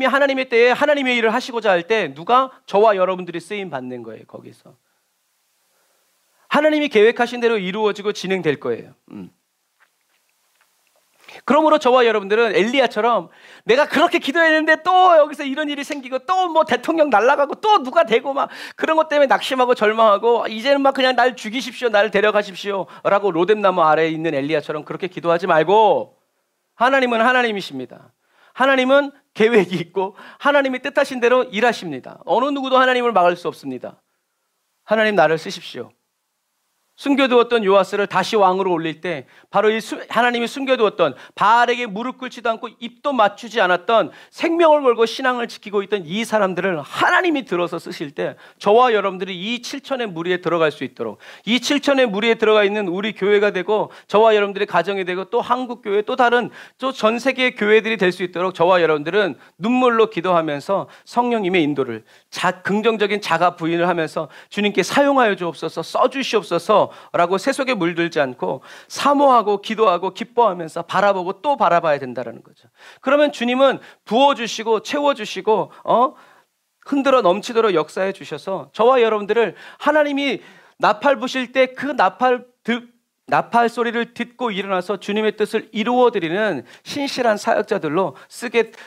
하나님의 때에 하나님의 일을 하시고자 할 때 누가? 저와 여러분들이 쓰임 받는 거예요. 거기서. 하나님이 계획하신 대로 이루어지고 진행될 거예요. 그러므로 저와 여러분들은 엘리야처럼 내가 그렇게 기도했는데 또 여기서 이런 일이 생기고 또 뭐 대통령 날아가고 또 누가 되고 막 그런 것 때문에 낙심하고 절망하고 이제는 막 그냥 날 죽이십시오, 날 데려가십시오 라고 로뎀나무 아래에 있는 엘리야처럼 그렇게 기도하지 말고 하나님은 하나님이십니다. 하나님은 계획이 있고 하나님이 뜻하신 대로 일하십니다. 어느 누구도 하나님을 막을 수 없습니다. 하나님 나를 쓰십시오. 숨겨두었던 요아스를 다시 왕으로 올릴 때 바로 이 하나님이 숨겨두었던 바알에게 무릎 꿇지도 않고 입도 맞추지 않았던 생명을 걸고 신앙을 지키고 있던 이 사람들을 하나님이 들어서 쓰실 때 저와 여러분들이 이 7천의 무리에 들어갈 수 있도록 이 7천의 무리에 들어가 있는 우리 교회가 되고 저와 여러분들의 가정이 되고 또 한국교회 또 다른 또 전 세계의 교회들이 될 수 있도록 저와 여러분들은 눈물로 기도하면서 성령님의 인도를 긍정적인 자가 부인을 하면서 주님께 사용하여 주옵소서 써주시옵소서 라고 세속에 물들지 않고 사모하고 기도하고 기뻐하면서 바라보고 또 바라봐야 된다는 거죠. 그러면 주님은 부어주시고 채워주시고 흔들어 넘치도록 역사해 주셔서 저와 여러분들을 하나님이 나팔 부실 때 그 나팔 소리를 듣고 일어나서 주님의 뜻을 이루어드리는 신실한 사역자들로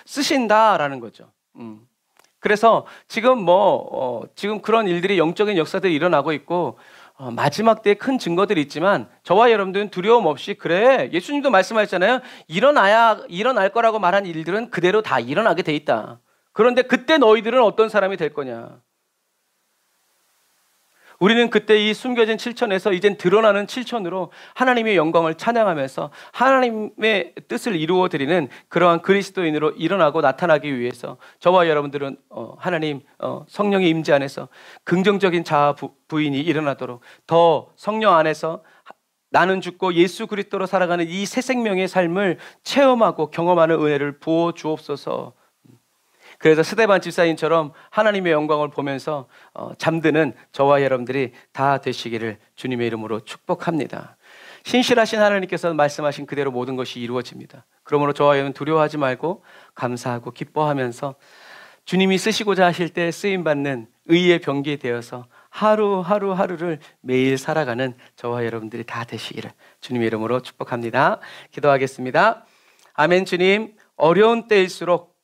쓰신다라는 거죠. 그래서 지금 지금 그런 일들이 영적인 역사들이 일어나고 있고 마지막 때에 큰 증거들이 있지만 저와 여러분들은 두려움 없이 그래 예수님도 말씀하셨잖아요. 일어날 거라고 말한 일들은 그대로 다 일어나게 돼 있다. 그런데 그때 너희들은 어떤 사람이 될 거냐. 우리는 그때 이 숨겨진 7천에서 이젠 드러나는 7천으로 하나님의 영광을 찬양하면서 하나님의 뜻을 이루어드리는 그러한 그리스도인으로 일어나고 나타나기 위해서 저와 여러분들은 하나님 성령의 임재 안에서 긍정적인 자아 부인이 일어나도록 더 성령 안에서 나는 죽고 예수 그리스도로 살아가는 이 새 생명의 삶을 체험하고 경험하는 은혜를 부어 주옵소서. 그래서 스데반 집사님처럼 하나님의 영광을 보면서 잠드는 저와 여러분들이 다 되시기를 주님의 이름으로 축복합니다. 신실하신 하나님께서 말씀하신 그대로 모든 것이 이루어집니다. 그러므로 저와 여러분 두려워하지 말고 감사하고 기뻐하면서 주님이 쓰시고자 하실 때 쓰임받는 의의 병기 되어서 하루를 매일 살아가는 저와 여러분들이 다 되시기를 주님의 이름으로 축복합니다. 기도하겠습니다. 아멘. 주님, 어려운 때일수록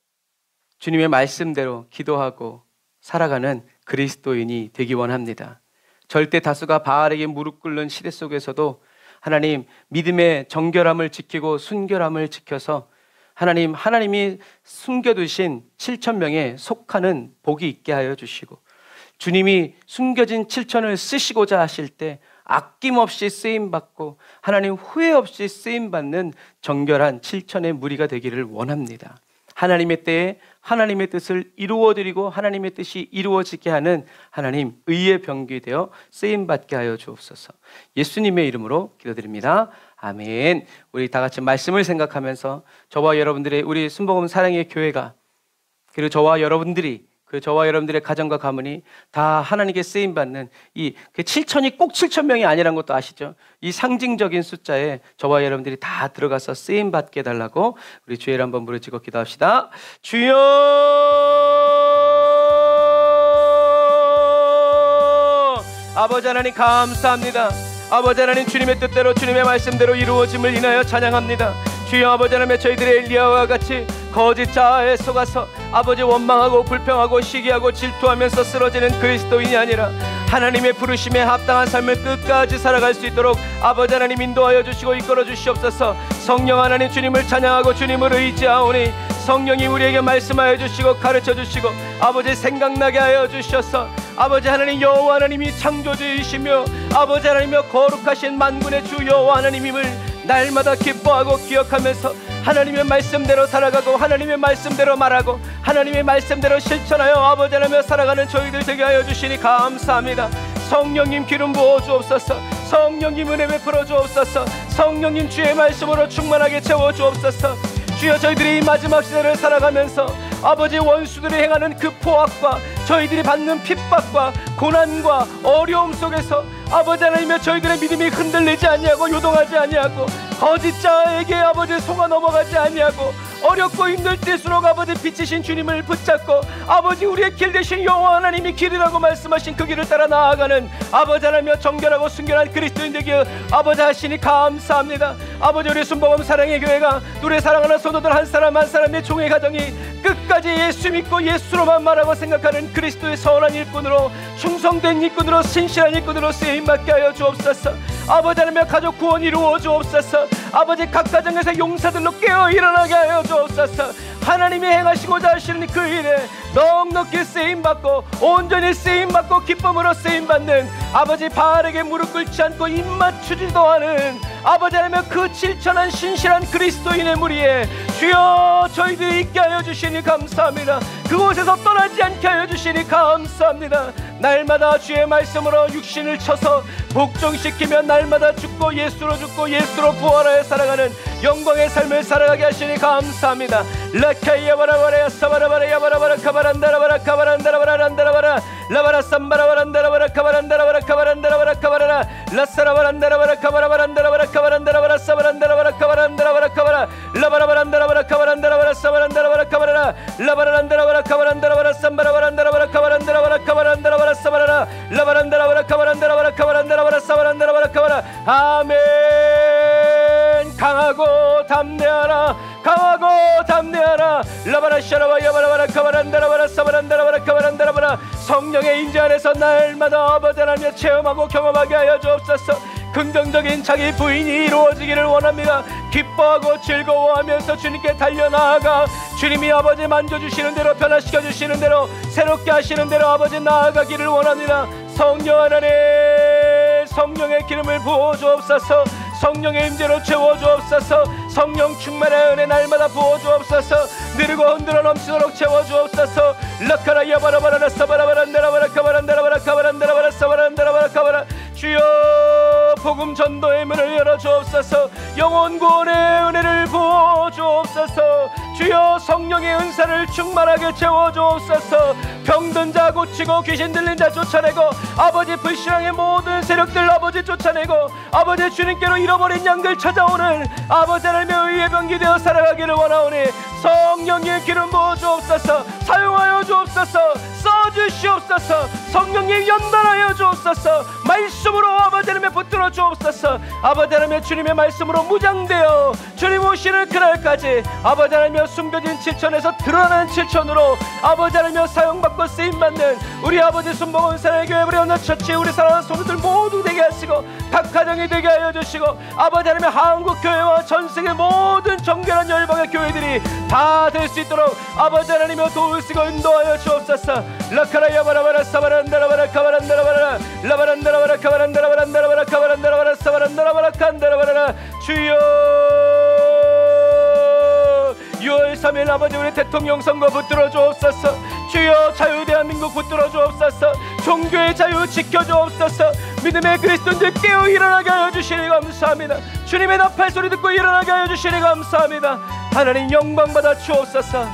주님의 말씀대로 기도하고 살아가는 그리스도인이 되기 원합니다. 절대 다수가 바알에게 무릎 꿇는 시대 속에서도 하나님 믿음의 정결함을 지키고 순결함을 지켜서 하나님이 숨겨두신 7천 명에 속하는 복이 있게 하여 주시고 주님이 숨겨진 7천을 쓰시고자 하실 때 아낌없이 쓰임받고 하나님 후회 없이 쓰임받는 정결한 7천의 무리가 되기를 원합니다. 하나님의 때에 하나님의 뜻을 이루어드리고 하나님의 뜻이 이루어지게 하는 하나님 의의 병기 되어 쓰임받게 하여 주옵소서. 예수님의 이름으로 기도드립니다. 아멘. 우리 다 같이 말씀을 생각하면서 저와 여러분들의 우리 순복음 사랑의 교회가, 그리고 저와 여러분들의 가정과 가문이 다 하나님께 쓰임받는 이 7천이 꼭 7천 명이 아니라는 것도 아시죠? 이 상징적인 숫자에 저와 여러분들이 다 들어가서 쓰임받게 해달라고 우리 주의를 한번 부르짖고 기도합시다. 주여, 아버지 하나님 감사합니다. 아버지 하나님, 주님의 뜻대로 주님의 말씀대로 이루어짐을 인하여 찬양합니다. 주여, 아버지 하나님, 저희들의 엘리야와 같이 거짓 자아에 속아서 아버지 원망하고 불평하고 시기하고 질투하면서 쓰러지는 그리스도인이 아니라 하나님의 부르심에 합당한 삶을 끝까지 살아갈 수 있도록 아버지 하나님 인도하여 주시고 이끌어 주시옵소서. 성령 하나님, 주님을 찬양하고 주님을 의지하오니 성령이 우리에게 말씀하여 주시고 가르쳐 주시고 아버지 생각나게 하여 주셔서 아버지 하나님, 여호와 하나님이 창조주이시며 아버지 하나님이여 거룩하신 만군의 주 여호와 하나님임을 날마다 기뻐하고 기억하면서 하나님의 말씀대로 살아가고 하나님의 말씀대로 말하고 하나님의 말씀대로 실천하여 아버지 하나님을 살아가는 저희들 되게 하여 주시니 감사합니다. 성령님 기름 부어 주옵소서. 성령님 은혜 베풀어 주옵소서. 성령님 주의 말씀으로 충만하게 채워 주옵소서. 주여, 저희들이 이 마지막 시대를 살아가면서 아버지 원수들이 행하는 그 포악과 저희들이 받는 핍박과 고난과 어려움 속에서 아버지 하나님의 저희들의 믿음이 흔들리지 아니하고 요동하지 아니하고 거짓 자에게 아버지 속아 넘어가지 아니하고 어렵고 힘들 때수록 아버지 빛이신 주님을 붙잡고 아버지 우리의 길 되신 여호와 하나님이 길이라고 말씀하신 그 길을 따라 나아가는 아버지 하나님의 정결하고 순결한 그리스도인 되기를 아버지 하시니 감사합니다. 아버지, 우리 순복음 사랑의 교회가 우리 사랑하는 성도들 한 사람 한 사람의 종의 가정이 끝까지 예수 믿고 예수로만 말하고 생각하는 그리스도의 선한 일꾼으로 충성된 일꾼으로 신실한 일꾼으로 쓰임받게 하여 주옵소서. 아버지 하나님의 가족 구원 이루어 주옵소서. 아버지 각 가정에서 용사들로 깨어 일어나게 하여 주옵소서. 하나님이 행하시고자 하시는 그 일에 넉넉히 쓰임받고 온전히 쓰임받고 기쁨으로 쓰임받는 아버지, 바르게 무릎 꿇지 않고 입 맞추지도 않은 아버지 하나님의 그 질천한 신실한 그리스도인의 무리에 주여 저희들이 있게 하여 주시니 감사합니다. 그곳에서 떠나지 않게 하여 주시니 감사합니다. 날마다 주의 말씀으로 육신을 쳐서 복종시키며 날마다 죽고 예수로 부활하여 살아가는 영광의 삶을 살아가게 하시니 감사합니다. 라카이야바라바라야 사바라바라야바라바라 카바란다라바라 카바란다라바라란다라바라 라바라 삼바라바란다라바라 카바란다라바라 카바란다라바라 카바라라 라사라바란다라바라 카바라바란다라바라 카바란다라바라 사바란다라바라 카바란다라바라 카바라 라바라바란다라바라 카바란다라바라 사바란다라바라 카바라라 라바라란다라바라 카바란다라바라 삼바라바란다라바라 카바란다라바라 카바란다라바라 사바라라 라바란다라바라 카바란다라바라 카바란다라바라 사바란다라바라 카바라. 아멘. 강하고 담대하라, 강하고 담대하라. 라바라샤라바 야바라바라 카바란다라바라 사바란다라바라 카바란다라바라. 성령의 인재 안에서 날마다 아버지 하나님을 체험하고 경험하게 하여 주옵소서. 긍정적인 자기 부인이 이루어지기를 원합니다. 기뻐하고 즐거워하면서 주님께 달려나아가 주님이 아버지 만져주시는 대로, 변화시켜 주시는 대로, 새롭게 하시는 대로 아버지 나아가기를 원합니다. 성령 하나님, 성령의 기름을 부어 주옵소서. 성령의 임재로 채워 주옵소서. 성령 충만의 은혜 날마다 부어 주옵소서. 느리고 흔들어 넘치도록 채워 주옵소서. 라카라 야바라바라 사바라바란다라바라 카바란다라바라 카바란다라바라 사바란다라바라 카바라. 주여, 복음 전도의 문을 열어 주옵소서. 영혼 구원의 은혜를 부어 주옵소서. 주여, 성령의 은사를 충만하게 채워 주옵소서. 병든 자 고치고 귀신 들린 자 쫓아내고 아버지 불신앙의 모든 세력들 아버지 쫓아내고 아버지 주님께로 잃어버린 양들 찾아오는 아버지 하나님의 의의 병기 되어 살아가기를 원하오니 성령의 기름 부어 주옵소서. 사용하여 주옵소서. 써주시옵소서. 성령님 연단하여 주옵소서. 말씀으로 아버지 하나님의 붙들어 주옵소서. 아버지 하나님의 주님의 말씀으로 무장되어 주님 오시는 그날까지 아버지 하나님의 숨겨진 칠천에서 드러나는 칠천으로 아버지 하나님의 사용받고 쓰임받는 우리 아버지 순복음 사랑의 교회 우리 언더처치 우리 사랑하는 성도들 모두 되게 하시고 각 가정이 되게 하여 주시고 아버지 하나님의 한국교회와 전세계 모든 정결한 열방의 교회들이 다 될 수 있도록 아버지 하나님의 도우시고 인도하여 주옵소서. 라카라야 바라바라 사바란다라바라 카바란다라바라 라바란다라바라 카바란다라바란다라바라 카바란다라바라 사바란다라바라 칸다라바라. 주여, 6월 윤석열 아버지 우리 대통령 선거 붙들어 주옵소서. 주여 자유 대한민국 붙들어 주옵소서. 종교의 자유 지켜 주옵소서. 믿음의 그리스도인들 깨어 일어나게 하여 주시니 감사합니다. 주님의 나팔 소리 듣고 일어나게 하여 주시니 감사합니다. 하나님 영광 받아 주옵소서.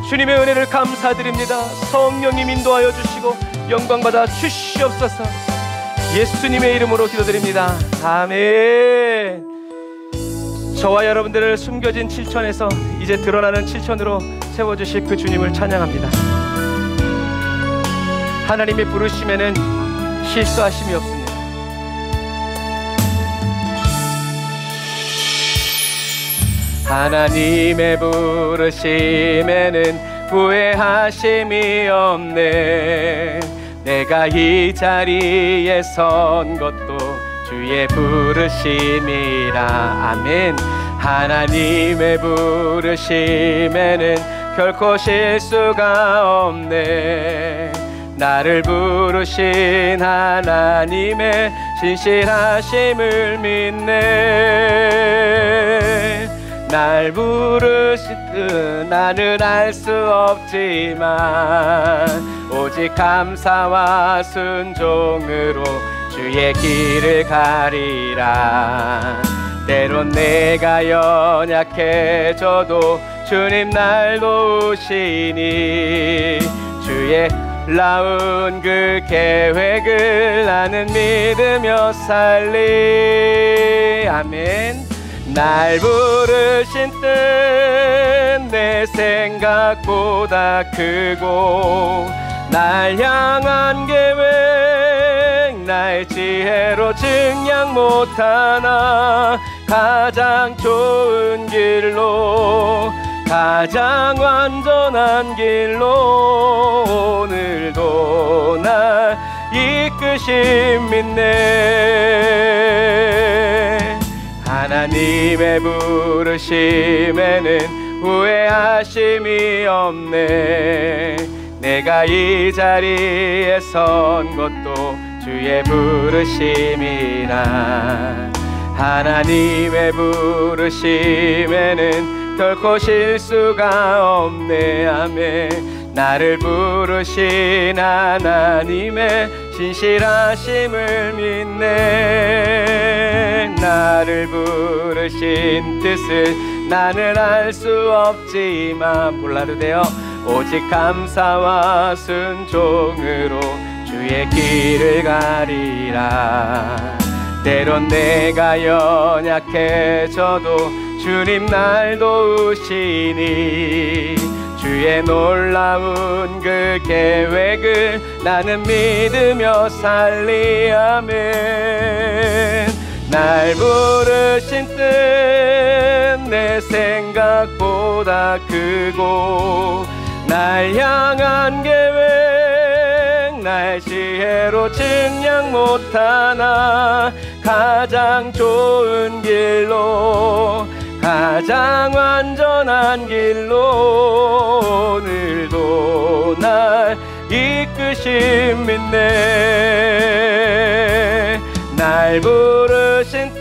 주님의 은혜를 감사드립니다. 성령님 인도하여 주시고 영광 받아 주시옵소서. 예수님의 이름으로 기도드립니다. 아멘. 저와 여러분들을 숨겨진 7천에서 이제 드러나는 7천으로 세워주실 그 주님을 찬양합니다. 하나님의 부르심에는 실수하심이 없습니다. 하나님의 부르심에는 후회하심이 없네. 내가 이 자리에 선 것도 주의 부르심이라. 아멘. 하나님의 부르심에는 결코 실수가 없네. 나를 부르신 하나님의 신실하심을 믿네. 날 부르신 그 나는 알 수 없지만 오직 감사와 순종으로 주의 길을 가리라. 때론 내가 연약해져도 주님 날 도우시니 주의 놀라운 그 계획을 나는 믿으며 살리. 아멘. 날 부르신 뜻 내 생각보다 크고 날 향한 계획 나의 지혜로 증량 못하나 가장 좋은 길로 가장 완전한 길로 오늘도 날 이끄심 믿네. 하나님의 부르심에는 후회하심이 없네. 내가 이 자리에 선 것도 주의 부르심이라. 하나님의 부르심에는 결코 실수가 없네. 아멘. 나를 부르신 하나님의 신실하심을 믿네. 나를 부르신 뜻을 나는 알 수 없지만 몰라도 돼요. 오직 감사와 순종으로 주의 길을 가리라. 때론 내가 연약해져도 주님 날 도우시니 주의 놀라운 그 계획을 나는 믿으며 살리. 아멘. 날 부르신 뜻 내 생각보다 크고 날 향한 계획 나의 지혜로 증량 못하나 가장 좋은 길로 가장 완전한 길로 오늘도 날 이끄심 믿네. 날 부르신 뜻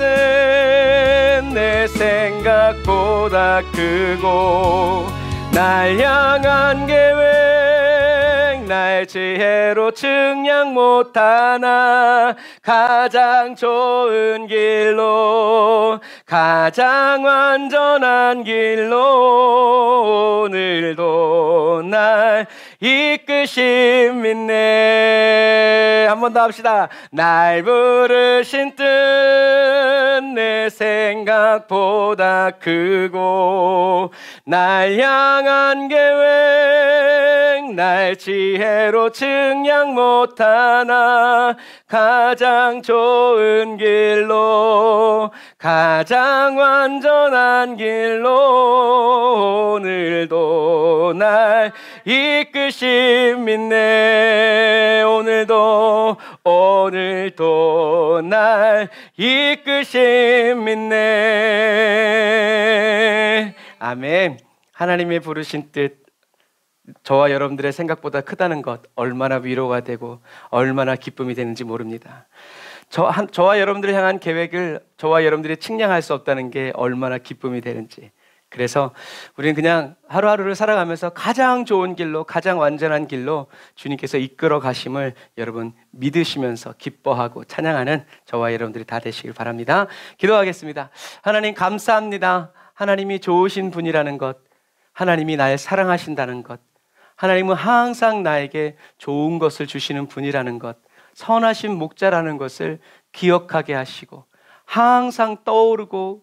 내 생각보다 크고 날 향한 계획 나의 지혜로 증량 못하나 가장 좋은 길로 가장 완전한 길로 오늘도 날 이끄심 믿네. 한 번 더 합시다. 날 부르신 뜻 내 생각보다 크고 날 향한 계획 날 지혜로 증량 못하나 가장 좋은 길로 가장 완전한 길로 오늘도 날 이끄심 믿네. 오늘도 날 이끄심 믿네. 아멘. 하나님의 부르신 뜻 저와 여러분들의 생각보다 크다는 것 얼마나 위로가 되고 얼마나 기쁨이 되는지 모릅니다. 저와 여러분들을 향한 계획을 저와 여러분들이 측량할 수 없다는 게 얼마나 기쁨이 되는지 그래서 우리는 그냥 하루하루를 살아가면서 가장 좋은 길로, 가장 완전한 길로 주님께서 이끌어 가심을 여러분 믿으시면서 기뻐하고 찬양하는 저와 여러분들이 다 되시길 바랍니다. 기도하겠습니다. 하나님 감사합니다. 하나님이 좋으신 분이라는 것, 하나님이 날 사랑하신다는 것, 하나님은 항상 나에게 좋은 것을 주시는 분이라는 것, 선하신 목자라는 것을 기억하게 하시고 항상 떠오르고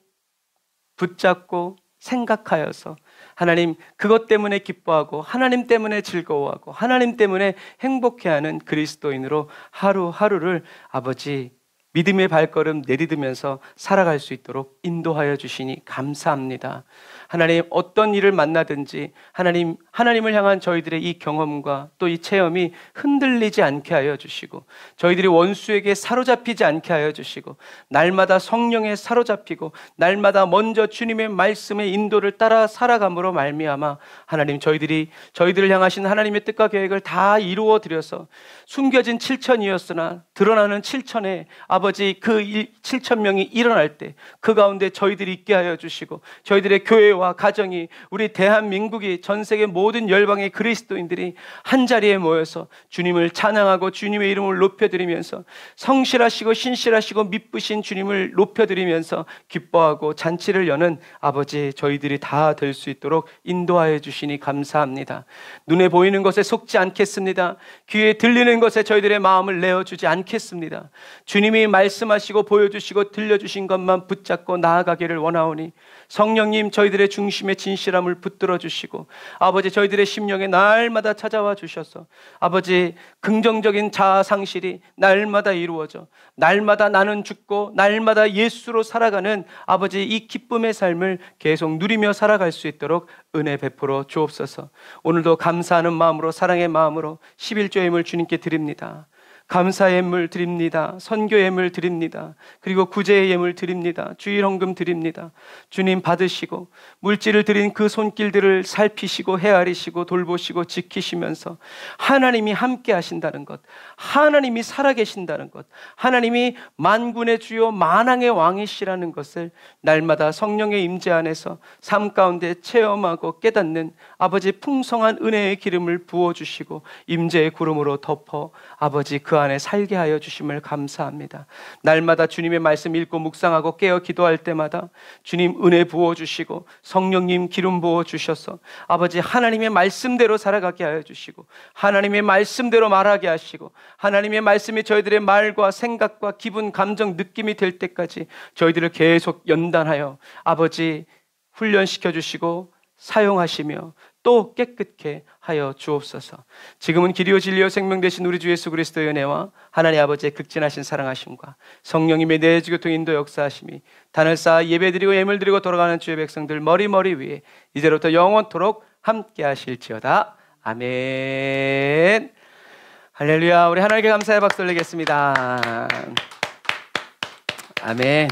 붙잡고 생각하여서 하나님 그것 때문에 기뻐하고 하나님 때문에 즐거워하고 하나님 때문에 행복해하는 그리스도인으로 하루하루를 아버지 믿음의 발걸음 내디디면서 살아갈 수 있도록 인도하여 주시니 감사합니다. 하나님 어떤 일을 만나든지 하나님을 향한 저희들의 이 경험과 또 이 체험이 흔들리지 않게 하여 주시고 저희들이 원수에게 사로잡히지 않게 하여 주시고 날마다 성령에 사로잡히고 날마다 먼저 주님의 말씀의 인도를 따라 살아감으로 말미암아 하나님 저희들을 향하신 하나님의 뜻과 계획을 다 이루어 드려서 숨겨진 7천이었으나 드러나는 7천에 아버지 그 7천 명이 일어날 때 그 가운데 저희들이 있게 하여 주시고 저희들의 교회와 가정이 우리 대한민국이 전 세계 모든 열방의 그리스도인들이 한 자리에 모여서 주님을 찬양하고 주님의 이름을 높여드리면서 성실하시고 신실하시고 미쁘신 주님을 높여드리면서 기뻐하고 잔치를 여는 아버지 저희들이 다 될 수 있도록 인도하여 주시니 감사합니다. 눈에 보이는 것에 속지 않겠습니다. 귀에 들리는 것에 저희들의 마음을 내어주지 않겠습니다. 주님이 말씀하시고 보여주시고 들려주신 것만 붙잡고 나아가기를 원하오니 성령님 저희들의 중심에 진실함을 붙들어 주시고 아버지 저희들의 심령에 날마다 찾아와 주셔서 아버지 긍정적인 자아 상실이 날마다 이루어져 날마다 나는 죽고 날마다 예수로 살아가는 아버지 이 기쁨의 삶을 계속 누리며 살아갈 수 있도록 은혜 베풀어 주옵소서. 오늘도 감사하는 마음으로 사랑의 마음으로 11조의 예물 주님께 드립니다. 감사의 예물 드립니다. 선교 예물 드립니다. 그리고 구제의 예물 드립니다. 주일 헌금 드립니다. 주님 받으시고 물질을 드린 그 손길들을 살피시고 헤아리시고 돌보시고 지키시면서 하나님이 함께 하신다는 것, 하나님이 살아계신다는 것, 하나님이 만군의 주요 만왕의 왕이시라는 것을 날마다 성령의 임재 안에서 삶 가운데 체험하고 깨닫는 아버지 풍성한 은혜의 기름을 부어주시고 임재의 구름으로 덮어 아버지 그 안에 살게 하여 주심을 감사합니다. 날마다 주님의 말씀 읽고 묵상하고 깨어 기도할 때마다 주님 은혜 부어주시고 성령님 기름 부어주셔서 아버지 하나님의 말씀대로 살아가게 하여 주시고 하나님의 말씀대로 말하게 하시고 하나님의 말씀이 저희들의 말과 생각과 기분, 감정, 느낌이 될 때까지 저희들을 계속 연단하여 아버지 훈련시켜 주시고 사용하시며 또 깨끗게 하여 주옵소서. 지금은 길이요 진리요 생명 되신 우리 주 예수 그리스도의 은혜와 하나님 아버지의 극진하신 사랑하심과 성령님의 내주교통 인도 역사하심이 단을 쌓아 예배드리고 예물드리고 돌아가는 주의 백성들 머리 위에 이제부터 영원토록 함께 하실지어다. 아멘. 할렐루야. 우리 하나님께 감사의 박수 올리겠습니다. 아멘.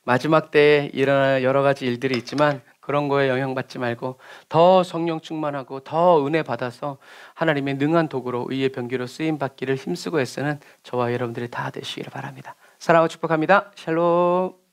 마지막 때에 일어날 여러 가지 일들이 있지만 그런 거에 영향받지 말고 더 성령 충만하고 더 은혜 받아서 하나님의 능한 도구로 의의 병기로 쓰임받기를 힘쓰고 애쓰는 저와 여러분들이 다 되시기를 바랍니다. 사랑하고 축복합니다. 샬롬.